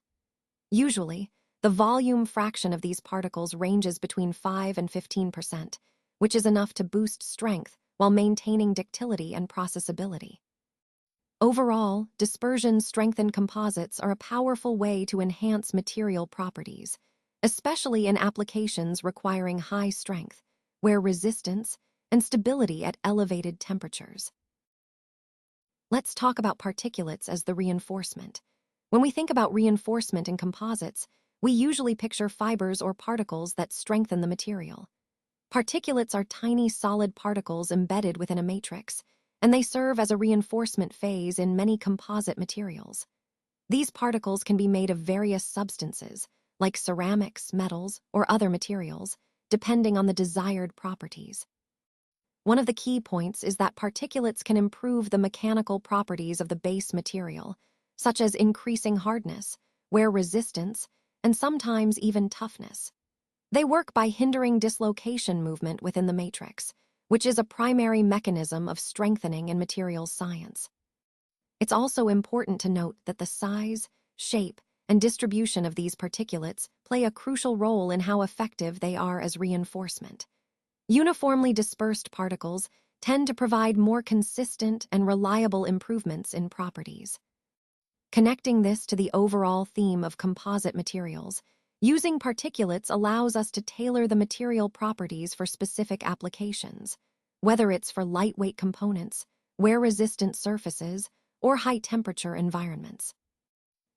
Usually, the volume fraction of these particles ranges between 5 and 15%, which is enough to boost strength while maintaining ductility and processability. Overall, dispersion-strengthened composites are a powerful way to enhance material properties, especially in applications requiring high strength, where resistance and stability at elevated temperatures. Let's talk about particulates as the reinforcement. When we think about reinforcement in composites, we usually picture fibers or particles that strengthen the material. Particulates are tiny solid particles embedded within a matrix, and they serve as a reinforcement phase in many composite materials. These particles can be made of various substances, like ceramics, metals, or other materials, depending on the desired properties. One of the key points is that particulates can improve the mechanical properties of the base material, such as increasing hardness, wear resistance, and sometimes even toughness. They work by hindering dislocation movement within the matrix, which is a primary mechanism of strengthening in materials science. It's also important to note that the size, shape, and distribution of these particulates play a crucial role in how effective they are as reinforcement. Uniformly dispersed particles tend to provide more consistent and reliable improvements in properties. Connecting this to the overall theme of composite materials, using particulates allows us to tailor the material properties for specific applications, whether it's for lightweight components, wear-resistant surfaces, or high-temperature environments.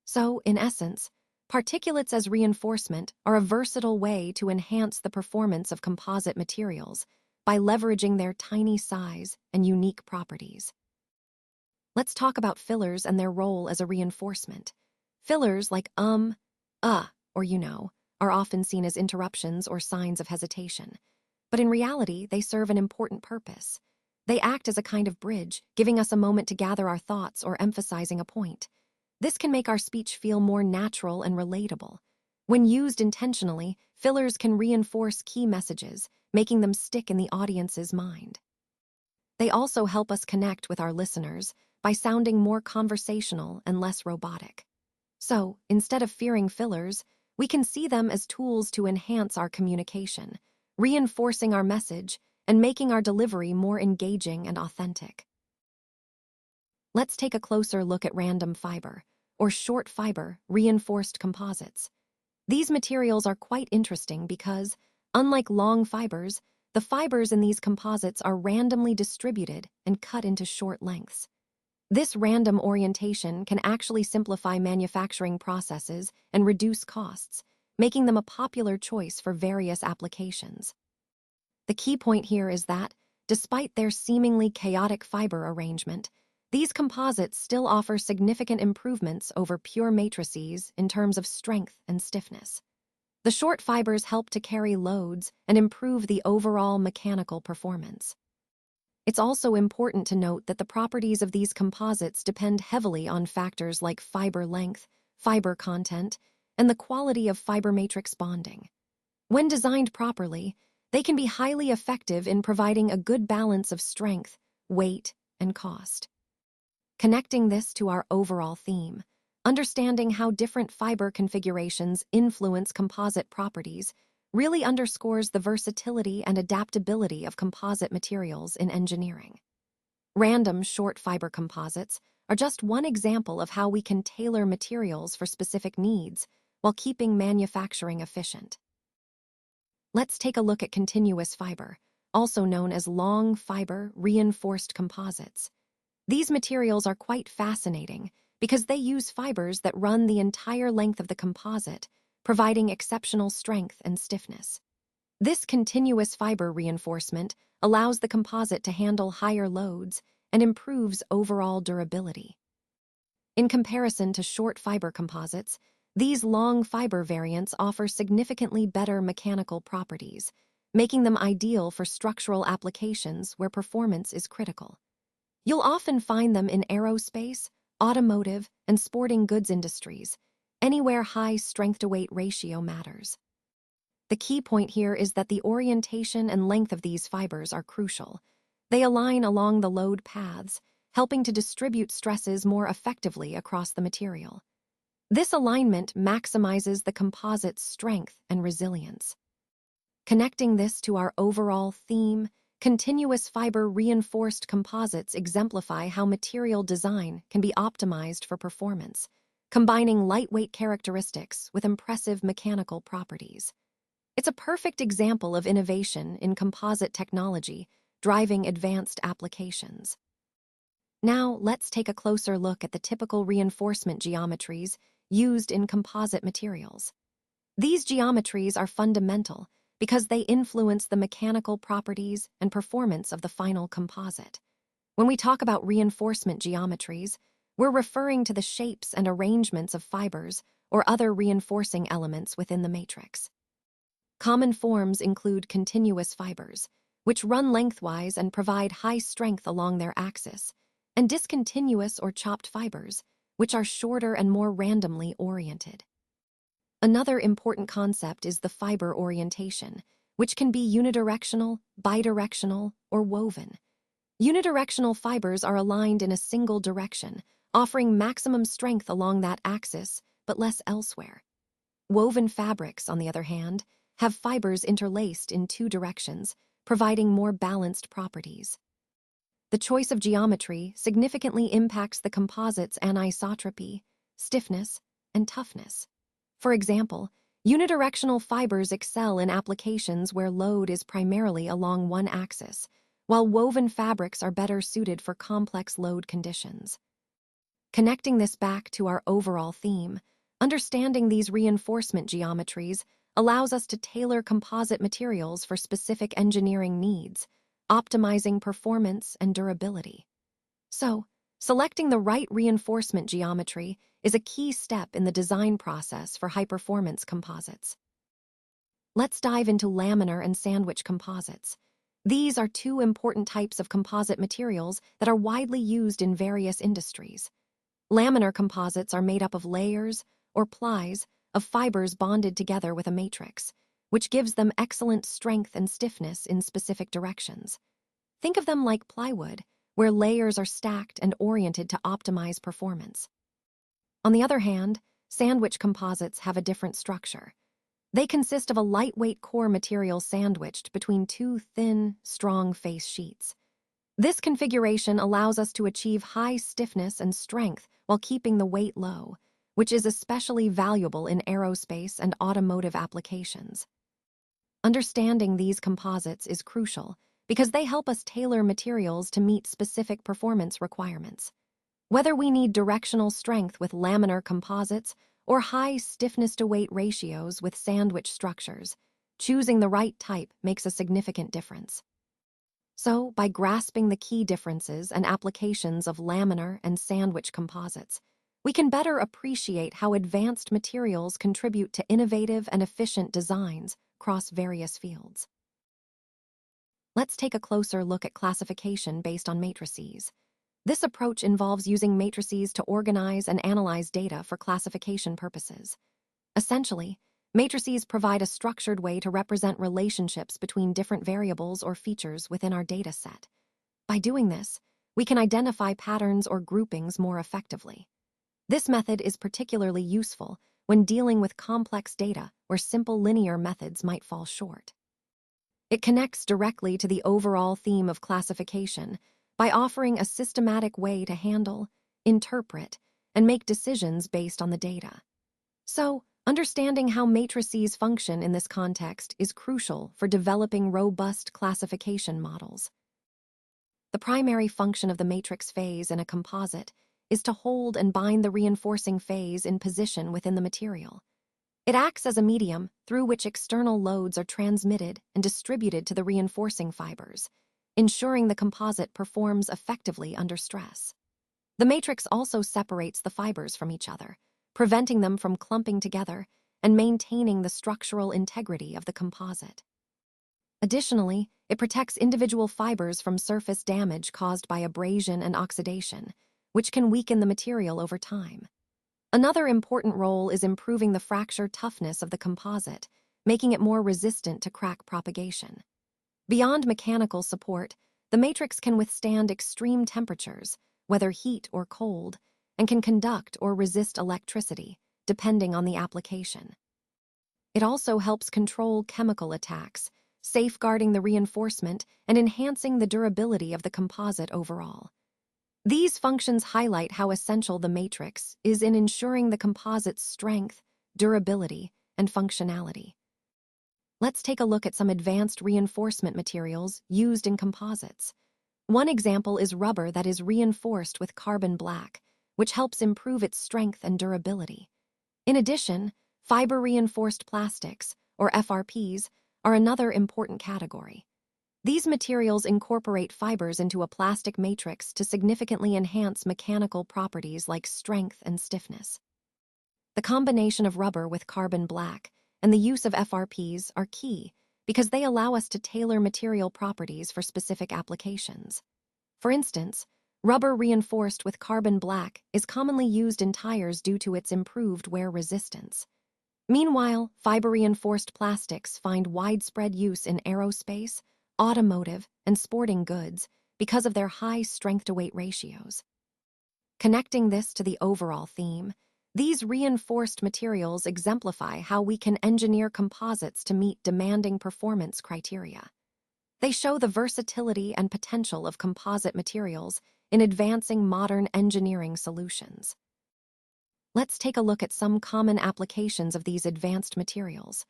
So, in essence, particulates as reinforcement are a versatile way to enhance the performance of composite materials by leveraging their tiny size and unique properties. Let's talk about fillers and their role as a reinforcement. Fillers like or are often seen as interruptions or signs of hesitation. But in reality, they serve an important purpose. They act as a kind of bridge, giving us a moment to gather our thoughts or emphasizing a point. This can make our speech feel more natural and relatable. When used intentionally, fillers can reinforce key messages, making them stick in the audience's mind. They also help us connect with our listeners by sounding more conversational and less robotic. So, instead of fearing fillers, we can see them as tools to enhance our communication, reinforcing our message and making our delivery more engaging and authentic. Let's take a closer look at random fiber, or short fiber, reinforced composites. These materials are quite interesting because, unlike long fibers, the fibers in these composites are randomly distributed and cut into short lengths. This random orientation can actually simplify manufacturing processes and reduce costs, making them a popular choice for various applications. The key point here is that, despite their seemingly chaotic fiber arrangement, these composites still offer significant improvements over pure matrices in terms of strength and stiffness. The short fibers help to carry loads and improve the overall mechanical performance. It's also important to note that the properties of these composites depend heavily on factors like fiber length, fiber content, and the quality of fiber matrix bonding. When designed properly, they can be highly effective in providing a good balance of strength, weight, and cost. Connecting this to our overall theme, understanding how different fiber configurations influence composite properties really underscores the versatility and adaptability of composite materials in engineering. Random short fiber composites are just one example of how we can tailor materials for specific needs while keeping manufacturing efficient. Let's take a look at continuous fiber, also known as long fiber reinforced composites. These materials are quite fascinating because they use fibers that run the entire length of the composite, providing exceptional strength and stiffness. This continuous fiber reinforcement allows the composite to handle higher loads and improves overall durability. In comparison to short fiber composites, these long fiber variants offer significantly better mechanical properties, making them ideal for structural applications where performance is critical. You'll often find them in aerospace, automotive, and sporting goods industries, anywhere high strength-to-weight ratio matters. The key point here is that the orientation and length of these fibers are crucial. They align along the load paths, helping to distribute stresses more effectively across the material. This alignment maximizes the composite's strength and resilience. Connecting this to our overall theme, continuous fiber reinforced composites exemplify how material design can be optimized for performance, combining lightweight characteristics with impressive mechanical properties. It's a perfect example of innovation in composite technology, driving advanced applications. Now, let's take a closer look at the typical reinforcement geometries used in composite materials. These geometries are fundamental because they influence the mechanical properties and performance of the final composite. When we talk about reinforcement geometries, we're referring to the shapes and arrangements of fibers or other reinforcing elements within the matrix. Common forms include continuous fibers, which run lengthwise and provide high strength along their axis, and discontinuous or chopped fibers, which are shorter and more randomly oriented. Another important concept is the fiber orientation, which can be unidirectional, bidirectional, or woven. Unidirectional fibers are aligned in a single direction, offering maximum strength along that axis, but less elsewhere. Woven fabrics, on the other hand, have fibers interlaced in two directions, providing more balanced properties. The choice of geometry significantly impacts the composite's anisotropy, stiffness, and toughness. For example, unidirectional fibers excel in applications where load is primarily along one axis, while woven fabrics are better suited for complex load conditions. Connecting this back to our overall theme, understanding these reinforcement geometries allows us to tailor composite materials for specific engineering needs, optimizing performance and durability. So, selecting the right reinforcement geometry is a key step in the design process for high-performance composites. Let's dive into laminar and sandwich composites. These are two important types of composite materials that are widely used in various industries. Laminar composites are made up of layers, or plies, of fibers bonded together with a matrix, which gives them excellent strength and stiffness in specific directions. Think of them like plywood, where layers are stacked and oriented to optimize performance. On the other hand, sandwich composites have a different structure. They consist of a lightweight core material sandwiched between two thin, strong face sheets. This configuration allows us to achieve high stiffness and strength while keeping the weight low, which is especially valuable in aerospace and automotive applications. Understanding these composites is crucial because they help us tailor materials to meet specific performance requirements. Whether we need directional strength with laminar composites or high stiffness-to-weight ratios with sandwich structures, choosing the right type makes a significant difference. So, by grasping the key differences and applications of laminar and sandwich composites, we can better appreciate how advanced materials contribute to innovative and efficient designs across various fields. Let's take a closer look at classification based on matrices. This approach involves using matrices to organize and analyze data for classification purposes. Essentially, matrices provide a structured way to represent relationships between different variables or features within our data set. By doing this, we can identify patterns or groupings more effectively. This method is particularly useful when dealing with complex data where simple linear methods might fall short. It connects directly to the overall theme of classification by offering a systematic way to handle, interpret, and make decisions based on the data. So, understanding how matrices function in this context is crucial for developing robust classification models. The primary function of the matrix phase in a composite is to hold and bind the reinforcing phase in position within the material. It acts as a medium through which external loads are transmitted and distributed to the reinforcing fibers, ensuring the composite performs effectively under stress. The matrix also separates the fibers from each other, preventing them from clumping together and maintaining the structural integrity of the composite. Additionally, it protects individual fibers from surface damage caused by abrasion and oxidation, which can weaken the material over time. Another important role is improving the fracture toughness of the composite, making it more resistant to crack propagation. Beyond mechanical support, the matrix can withstand extreme temperatures, whether heat or cold, and can conduct or resist electricity, depending on the application. It also helps control chemical attacks, safeguarding the reinforcement and enhancing the durability of the composite overall. These functions highlight how essential the matrix is in ensuring the composite's strength, durability, and functionality. Let's take a look at some advanced reinforcement materials used in composites. One example is rubber that is reinforced with carbon black, which helps improve its strength and durability. In addition, fiber-reinforced plastics, or FRPs, are another important category. These materials incorporate fibers into a plastic matrix to significantly enhance mechanical properties like strength and stiffness. The combination of rubber with carbon black and the use of FRPs are key because they allow us to tailor material properties for specific applications. For instance, rubber reinforced with carbon black is commonly used in tires due to its improved wear resistance. Meanwhile, fiber-reinforced plastics find widespread use in aerospace, automotive, and sporting goods because of their high strength-to-weight ratios. Connecting this to the overall theme, these reinforced materials exemplify how we can engineer composites to meet demanding performance criteria. They show the versatility and potential of composite materials in advancing modern engineering solutions. Let's take a look at some common applications of these advanced materials.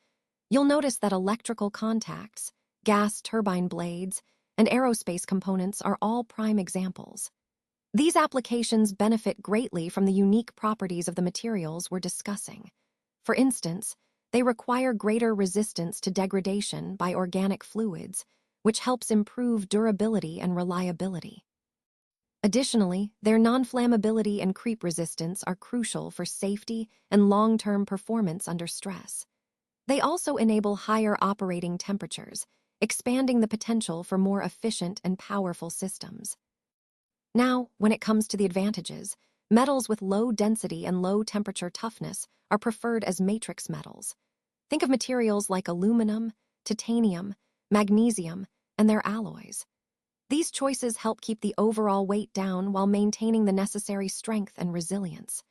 You'll notice that electrical contacts, gas turbine blades, and aerospace components are all prime examples. These applications benefit greatly from the unique properties of the materials we're discussing. For instance, they require greater resistance to degradation by organic fluids, which helps improve durability and reliability. Additionally, their non-flammability and creep resistance are crucial for safety and long-term performance under stress. They also enable higher operating temperatures, expanding the potential for more efficient and powerful systems. Now, when it comes to the advantages, metals with low density and low temperature toughness are preferred as matrix metals. Think of materials like aluminum, titanium, magnesium, and their alloys. These choices help keep the overall weight down while maintaining the necessary strength and resilience.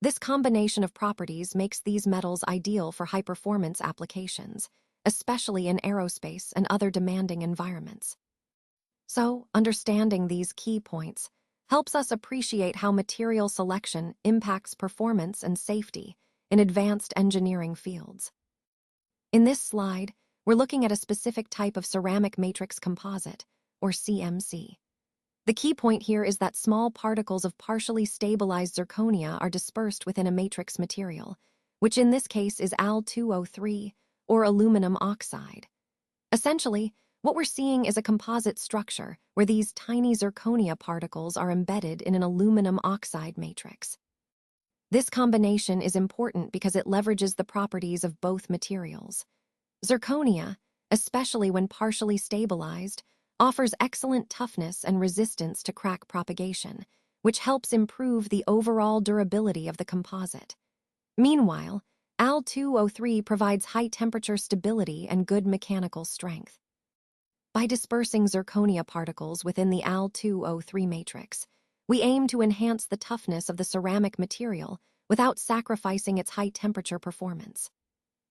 This combination of properties makes these metals ideal for high-performance applications, especially in aerospace and other demanding environments. So, understanding these key points helps us appreciate how material selection impacts performance and safety in advanced engineering fields. In this slide, we're looking at a specific type of ceramic matrix composite, or CMC. The key point here is that small particles of partially stabilized zirconia are dispersed within a matrix material, which in this case is Al2O3, or aluminum oxide. Essentially, what we're seeing is a composite structure where these tiny zirconia particles are embedded in an aluminum oxide matrix. This combination is important because it leverages the properties of both materials. Zirconia, especially when partially stabilized, offers excellent toughness and resistance to crack propagation, which helps improve the overall durability of the composite. Meanwhile, Al2O3 provides high-temperature stability and good mechanical strength. By dispersing zirconia particles within the Al2O3 matrix, we aim to enhance the toughness of the ceramic material without sacrificing its high-temperature performance.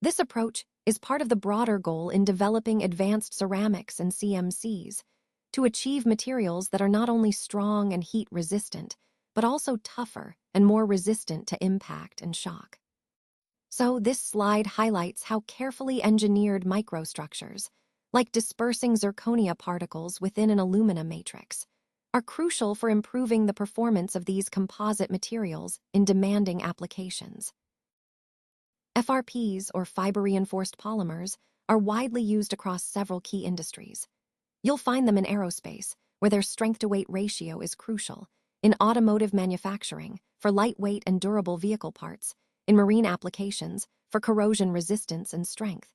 This approach is part of the broader goal in developing advanced ceramics and CMCs to achieve materials that are not only strong and heat-resistant, but also tougher and more resistant to impact and shock. So this slide highlights how carefully engineered microstructures, like dispersing zirconia particles within an alumina matrix, are crucial for improving the performance of these composite materials in demanding applications. FRPs, or fiber-reinforced polymers, are widely used across several key industries. You'll find them in aerospace, where their strength-to-weight ratio is crucial, in automotive manufacturing, for lightweight and durable vehicle parts, in marine applications, for corrosion resistance and strength,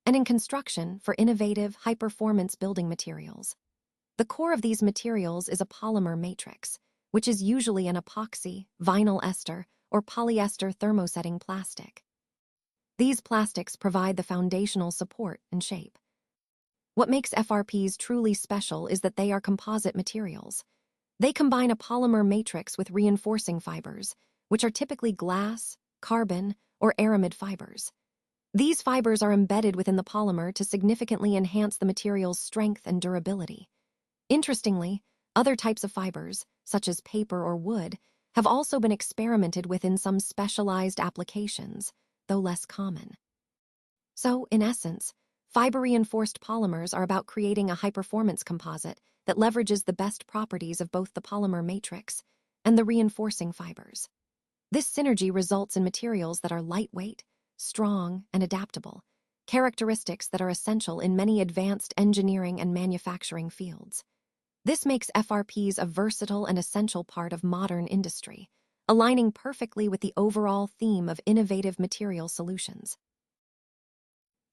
and in construction for innovative, high-performance building materials. The core of these materials is a polymer matrix, which is usually an epoxy, vinyl ester, or polyester thermosetting plastic. These plastics provide the foundational support and shape. What makes FRPs truly special is that they are composite materials. They combine a polymer matrix with reinforcing fibers, which are typically glass, carbon, or aramid fibers. These fibers are embedded within the polymer to significantly enhance the material's strength and durability. Interestingly, other types of fibers, such as paper or wood, have also been experimented with in some specialized applications, though less common. So, in essence, fiber-reinforced polymers are about creating a high-performance composite that leverages the best properties of both the polymer matrix and the reinforcing fibers. This synergy results in materials that are lightweight, strong, and adaptable, characteristics that are essential in many advanced engineering and manufacturing fields. This makes FRPs a versatile and essential part of modern industry, aligning perfectly with the overall theme of innovative material solutions.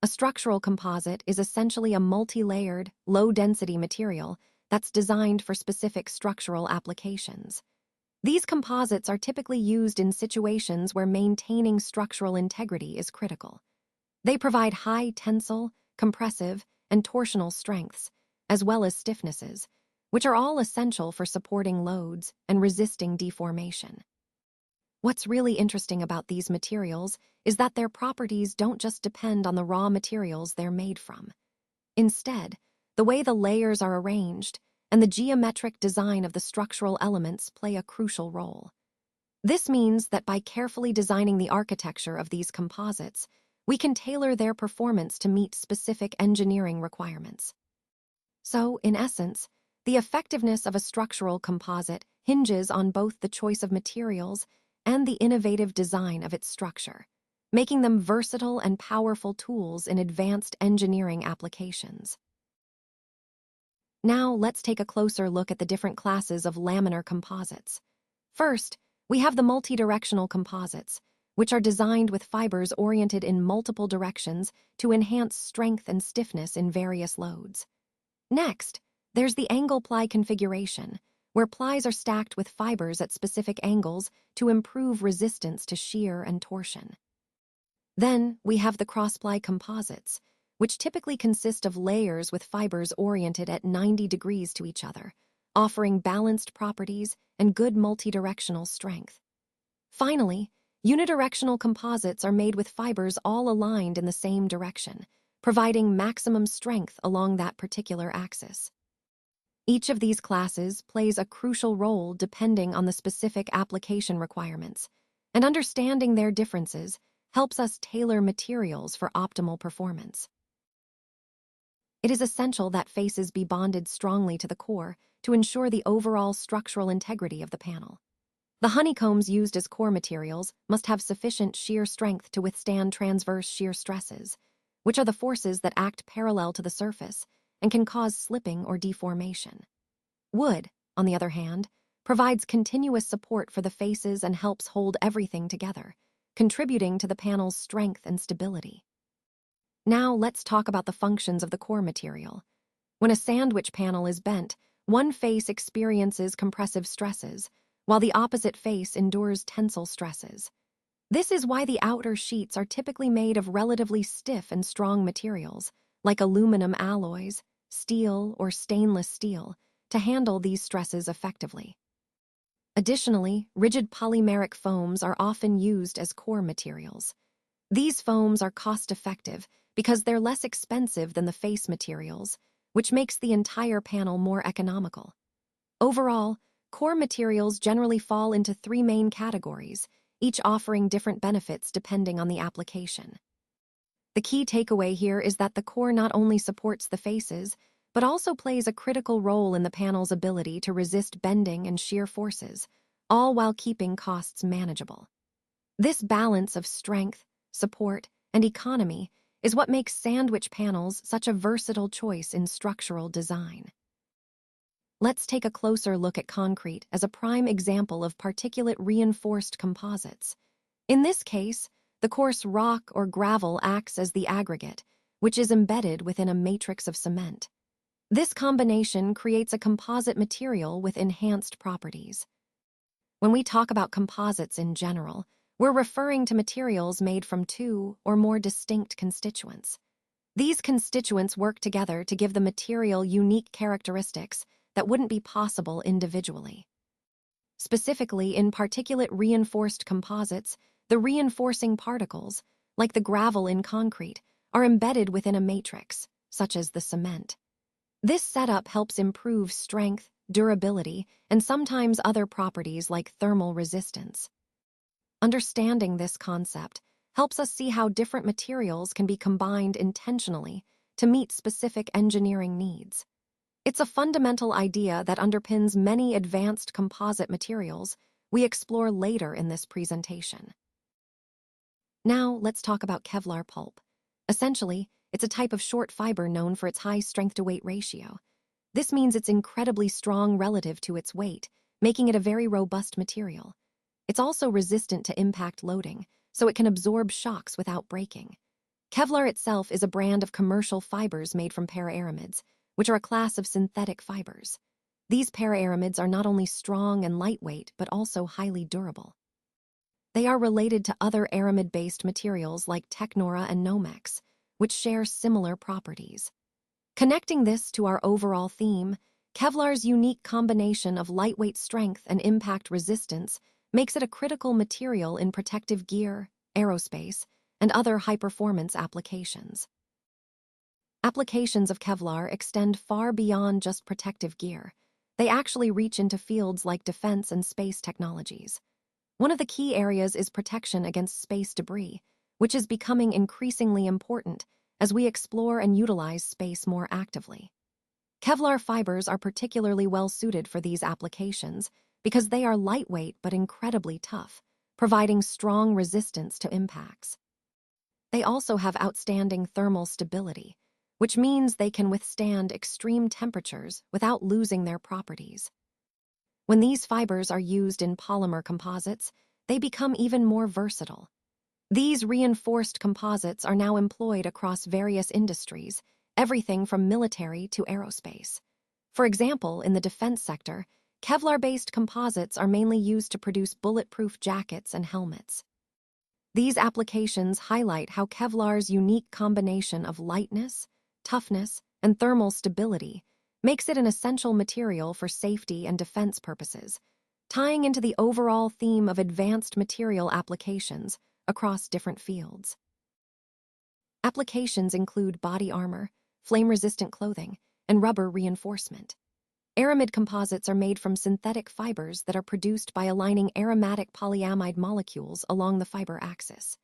A structural composite is essentially a multi-layered, low-density material that's designed for specific structural applications. These composites are typically used in situations where maintaining structural integrity is critical. They provide high tensile, compressive, and torsional strengths, as well as stiffnesses, which are all essential for supporting loads and resisting deformation. What's really interesting about these materials is that their properties don't just depend on the raw materials they're made from. Instead, the way the layers are arranged and the geometric design of the structural elements play a crucial role. This means that by carefully designing the architecture of these composites, we can tailor their performance to meet specific engineering requirements. So, in essence, the effectiveness of a structural composite hinges on both the choice of materials and the innovative design of its structure, making them versatile and powerful tools in advanced engineering applications. Now, let's take a closer look at the different classes of laminar composites. First, we have the multidirectional composites, which are designed with fibers oriented in multiple directions to enhance strength and stiffness in various loads. Next, there's the angle ply configuration, where plies are stacked with fibers at specific angles to improve resistance to shear and torsion. Then, we have the cross-ply composites, which typically consist of layers with fibers oriented at 90 degrees to each other, offering balanced properties and good multidirectional strength. Finally, unidirectional composites are made with fibers all aligned in the same direction, providing maximum strength along that particular axis. Each of these classes plays a crucial role depending on the specific application requirements, and understanding their differences helps us tailor materials for optimal performance. It is essential that faces be bonded strongly to the core to ensure the overall structural integrity of the panel. The honeycombs used as core materials must have sufficient shear strength to withstand transverse shear stresses, which are the forces that act parallel to the surface and can cause slipping or deformation. Wood, on the other hand, provides continuous support for the faces and helps hold everything together, contributing to the panel's strength and stability. Now let's talk about the functions of the core material. When a sandwich panel is bent, one face experiences compressive stresses, while the opposite face endures tensile stresses. This is why the outer sheets are typically made of relatively stiff and strong materials, like aluminum alloys, steel, or stainless steel, to handle these stresses effectively. Additionally, rigid polymeric foams are often used as core materials. These foams are cost-effective because they're less expensive than the face materials, which makes the entire panel more economical. Overall, core materials generally fall into three main categories, each offering different benefits depending on the application. The key takeaway here is that the core not only supports the faces, but also plays a critical role in the panel's ability to resist bending and shear forces, all while keeping costs manageable. This balance of strength, support, and economy is what makes sandwich panels such a versatile choice in structural design. Let's take a closer look at concrete as a prime example of particulate-reinforced composites. In this case, the coarse rock or gravel acts as the aggregate, which is embedded within a matrix of cement. This combination creates a composite material with enhanced properties. When we talk about composites in general, we're referring to materials made from two or more distinct constituents. These constituents work together to give the material unique characteristics that wouldn't be possible individually. Specifically, in particulate-reinforced composites, the reinforcing particles, like the gravel in concrete, are embedded within a matrix, such as the cement. This setup helps improve strength, durability, and sometimes other properties like thermal resistance. Understanding this concept helps us see how different materials can be combined intentionally to meet specific engineering needs. It's a fundamental idea that underpins many advanced composite materials we explore later in this presentation. Now, let's talk about Kevlar pulp. Essentially, it's a type of short fiber known for its high strength-to-weight ratio. This means it's incredibly strong relative to its weight, making it a very robust material. It's also resistant to impact loading, so it can absorb shocks without breaking. Kevlar itself is a brand of commercial fibers made from paraaramids, which are a class of synthetic fibers. These paraaramids are not only strong and lightweight, but also highly durable. They are related to other aramid-based materials like Technora and Nomex, which share similar properties. Connecting this to our overall theme, Kevlar's unique combination of lightweight strength and impact resistance makes it a critical material in protective gear, aerospace, and other high-performance applications. Applications of Kevlar extend far beyond just protective gear. They actually reach into fields like defense and space technologies. One of the key areas is protection against space debris, which is becoming increasingly important as we explore and utilize space more actively. Kevlar fibers are particularly well suited for these applications because they are lightweight but incredibly tough, providing strong resistance to impacts. They also have outstanding thermal stability, which means they can withstand extreme temperatures without losing their properties. When these fibers are used in polymer composites, they become even more versatile. These reinforced composites are now employed across various industries, everything from military to aerospace. For example, in the defense sector, Kevlar-based composites are mainly used to produce bulletproof jackets and helmets. These applications highlight how Kevlar's unique combination of lightness, toughness, and thermal stability makes it an essential material for safety and defense purposes, tying into the overall theme of advanced material applications across different fields. Applications include body armor, flame-resistant clothing, and rubber reinforcement. Aramid composites are made from synthetic fibers that are produced by aligning aromatic polyamide molecules along the fiber axis.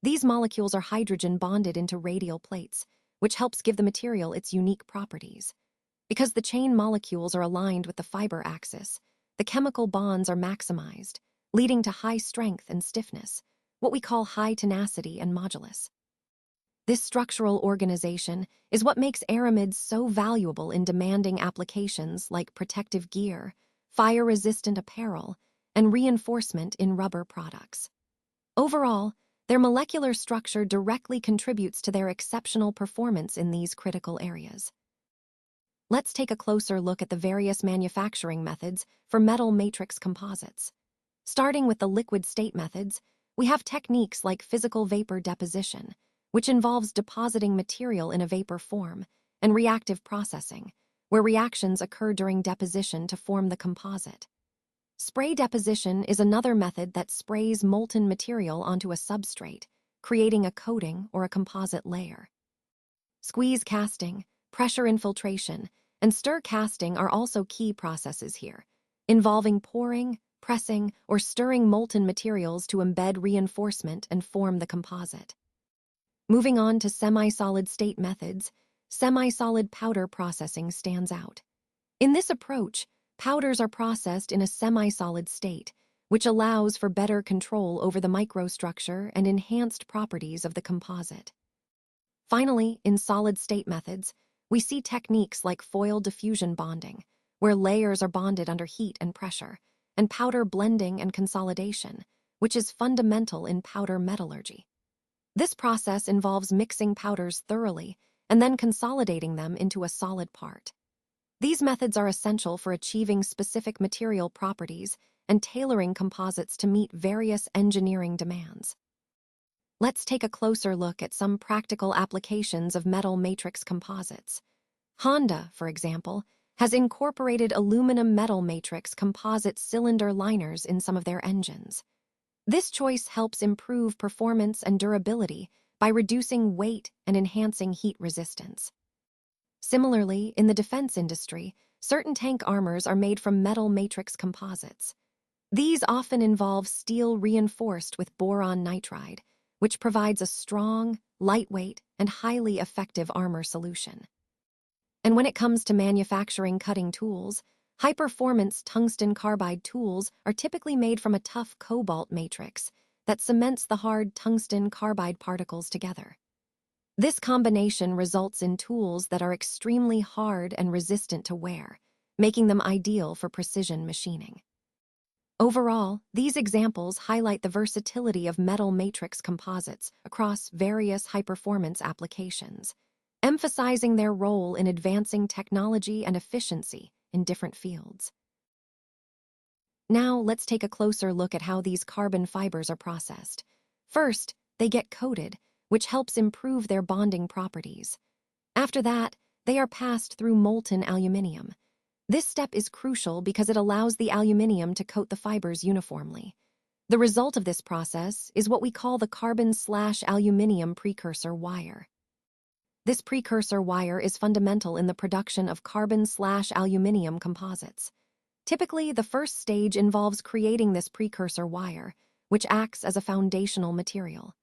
These molecules are hydrogen bonded into radial plates, which helps give the material its unique properties. Because the chain molecules are aligned with the fiber axis, the chemical bonds are maximized, leading to high strength and stiffness, what we call high tenacity and modulus. This structural organization is what makes aramids so valuable in demanding applications like protective gear, fire-resistant apparel, and reinforcement in rubber products. Overall, their molecular structure directly contributes to their exceptional performance in these critical areas. Let's take a closer look at the various manufacturing methods for metal matrix composites. Starting with the liquid state methods, we have techniques like physical vapor deposition, which involves depositing material in a vapor form, and reactive processing, where reactions occur during deposition to form the composite. Spray deposition is another method that sprays molten material onto a substrate, creating a coating or a composite layer. Squeeze casting, pressure infiltration, and stir casting are also key processes here, involving pouring, pressing, or stirring molten materials to embed reinforcement and form the composite. Moving on to semi-solid state methods, semi-solid powder processing stands out. In this approach, powders are processed in a semi-solid state, which allows for better control over the microstructure and enhanced properties of the composite. Finally, in solid-state methods, we see techniques like foil diffusion bonding, where layers are bonded under heat and pressure, and powder blending and consolidation, which is fundamental in powder metallurgy. This process involves mixing powders thoroughly and then consolidating them into a solid part. These methods are essential for achieving specific material properties and tailoring composites to meet various engineering demands. Let's take a closer look at some practical applications of metal matrix composites. Honda, for example, has incorporated aluminum metal matrix composite cylinder liners in some of their engines. This choice helps improve performance and durability by reducing weight and enhancing heat resistance. Similarly, in the defense industry, certain tank armors are made from metal matrix composites. These often involve steel reinforced with boron nitride, which provides a strong, lightweight, and highly effective armor solution. And when it comes to manufacturing cutting tools, high-performance tungsten carbide tools are typically made from a tough cobalt matrix that cements the hard tungsten carbide particles together. This combination results in tools that are extremely hard and resistant to wear, making them ideal for precision machining. Overall, these examples highlight the versatility of metal matrix composites across various high-performance applications, emphasizing their role in advancing technology and efficiency in different fields. Now, let's take a closer look at how these carbon fibers are processed. First, they get coated, which helps improve their bonding properties. After that, they are passed through molten aluminium. This step is crucial because it allows the aluminium to coat the fibers uniformly. The result of this process is what we call the carbon/aluminium precursor wire. This precursor wire is fundamental in the production of carbon/aluminium composites. Typically, the first stage involves creating this precursor wire, which acts as a foundational material.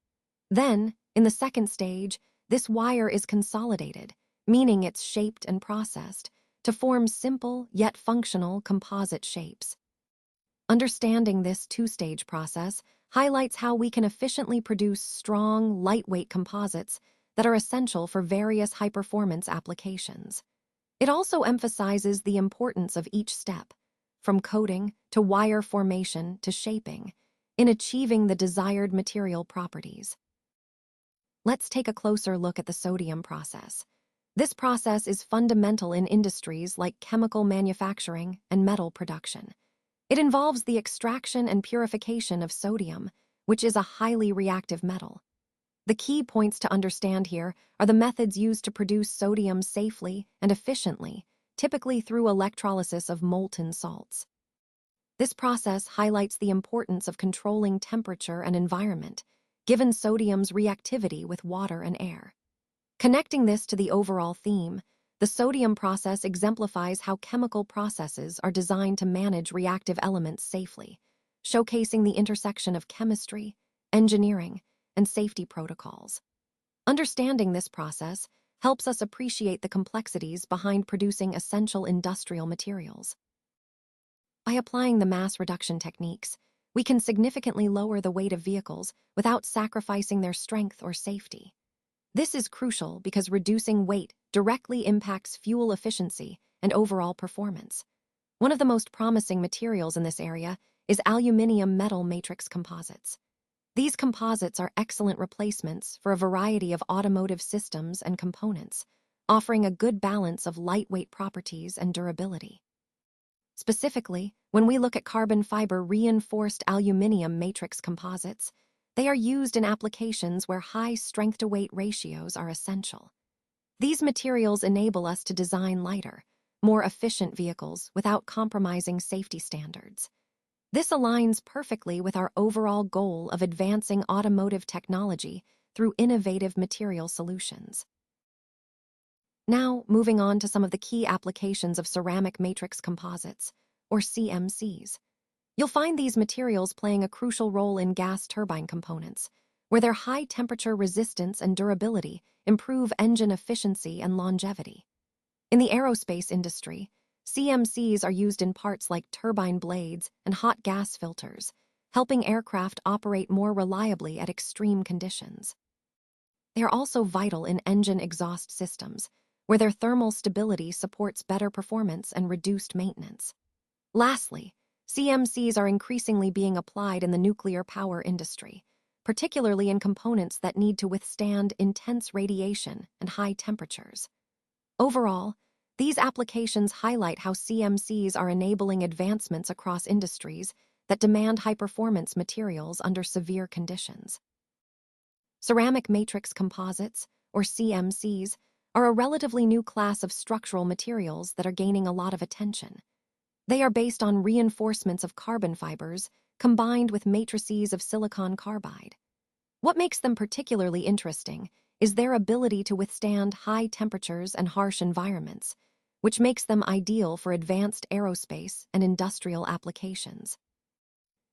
Then, in the second stage, this wire is consolidated, meaning it's shaped and processed, to form simple yet functional composite shapes. Understanding this two-stage process highlights how we can efficiently produce strong, lightweight composites that are essential for various high-performance applications. It also emphasizes the importance of each step, from coating to wire formation to shaping, in achieving the desired material properties. Let's take a closer look at the sodium process. This process is fundamental in industries like chemical manufacturing and metal production. It involves the extraction and purification of sodium, which is a highly reactive metal. The key points to understand here are the methods used to produce sodium safely and efficiently, typically through electrolysis of molten salts. This process highlights the importance of controlling temperature and environment, given sodium's reactivity with water and air. Connecting this to the overall theme, the sodium process exemplifies how chemical processes are designed to manage reactive elements safely, showcasing the intersection of chemistry, engineering, and safety protocols. Understanding this process helps us appreciate the complexities behind producing essential industrial materials. By applying the mass reduction techniques, we can significantly lower the weight of vehicles without sacrificing their strength or safety. This is crucial because reducing weight directly impacts fuel efficiency and overall performance. One of the most promising materials in this area is aluminium metal matrix composites. These composites are excellent replacements for a variety of automotive systems and components, offering a good balance of lightweight properties and durability. Specifically, when we look at carbon fiber reinforced aluminium matrix composites, they are used in applications where high strength-to-weight ratios are essential. These materials enable us to design lighter, more efficient vehicles without compromising safety standards. This aligns perfectly with our overall goal of advancing automotive technology through innovative material solutions. Now, moving on to some of the key applications of ceramic matrix composites, or CMCs. You'll find these materials playing a crucial role in gas turbine components, where their high temperature resistance and durability improve engine efficiency and longevity. In the aerospace industry, CMCs are used in parts like turbine blades and hot gas filters, helping aircraft operate more reliably at extreme conditions. They are also vital in engine exhaust systems, where their thermal stability supports better performance and reduced maintenance. Lastly, CMCs are increasingly being applied in the nuclear power industry, particularly in components that need to withstand intense radiation and high temperatures. Overall, these applications highlight how CMCs are enabling advancements across industries that demand high-performance materials under severe conditions. Ceramic matrix composites, or CMCs, are a relatively new class of structural materials that are gaining a lot of attention. They are based on reinforcements of carbon fibers combined with matrices of silicon carbide. What makes them particularly interesting is their ability to withstand high temperatures and harsh environments, which makes them ideal for advanced aerospace and industrial applications.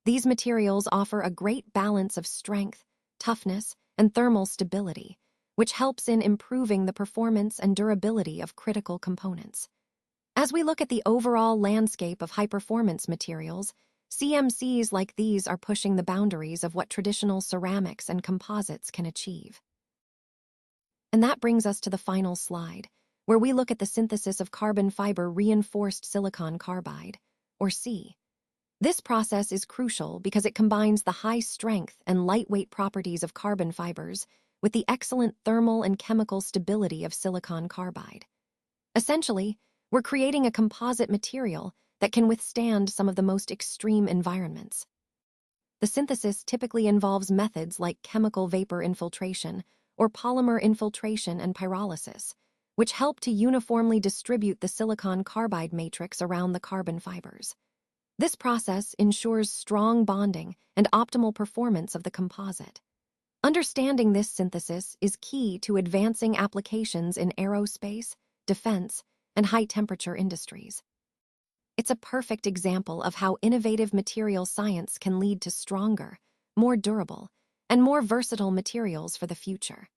These materials offer a great balance of strength, toughness, and thermal stability, which helps in improving the performance and durability of critical components. As we look at the overall landscape of high-performance materials, CMCs like these are pushing the boundaries of what traditional ceramics and composites can achieve. And that brings us to the final slide, where we look at the synthesis of carbon fiber reinforced silicon carbide, or C. This process is crucial because it combines the high strength and lightweight properties of carbon fibers with the excellent thermal and chemical stability of silicon carbide. Essentially, We're creating a composite material that can withstand some of the most extreme environments. The synthesis typically involves methods like chemical vapor infiltration or polymer infiltration and pyrolysis, which help to uniformly distribute the silicon carbide matrix around the carbon fibers. This process ensures strong bonding and optimal performance of the composite. Understanding this synthesis is key to advancing applications in aerospace, defense, and high-temperature industries. It's a perfect example of how innovative material science can lead to stronger, more durable, and more versatile materials for the future.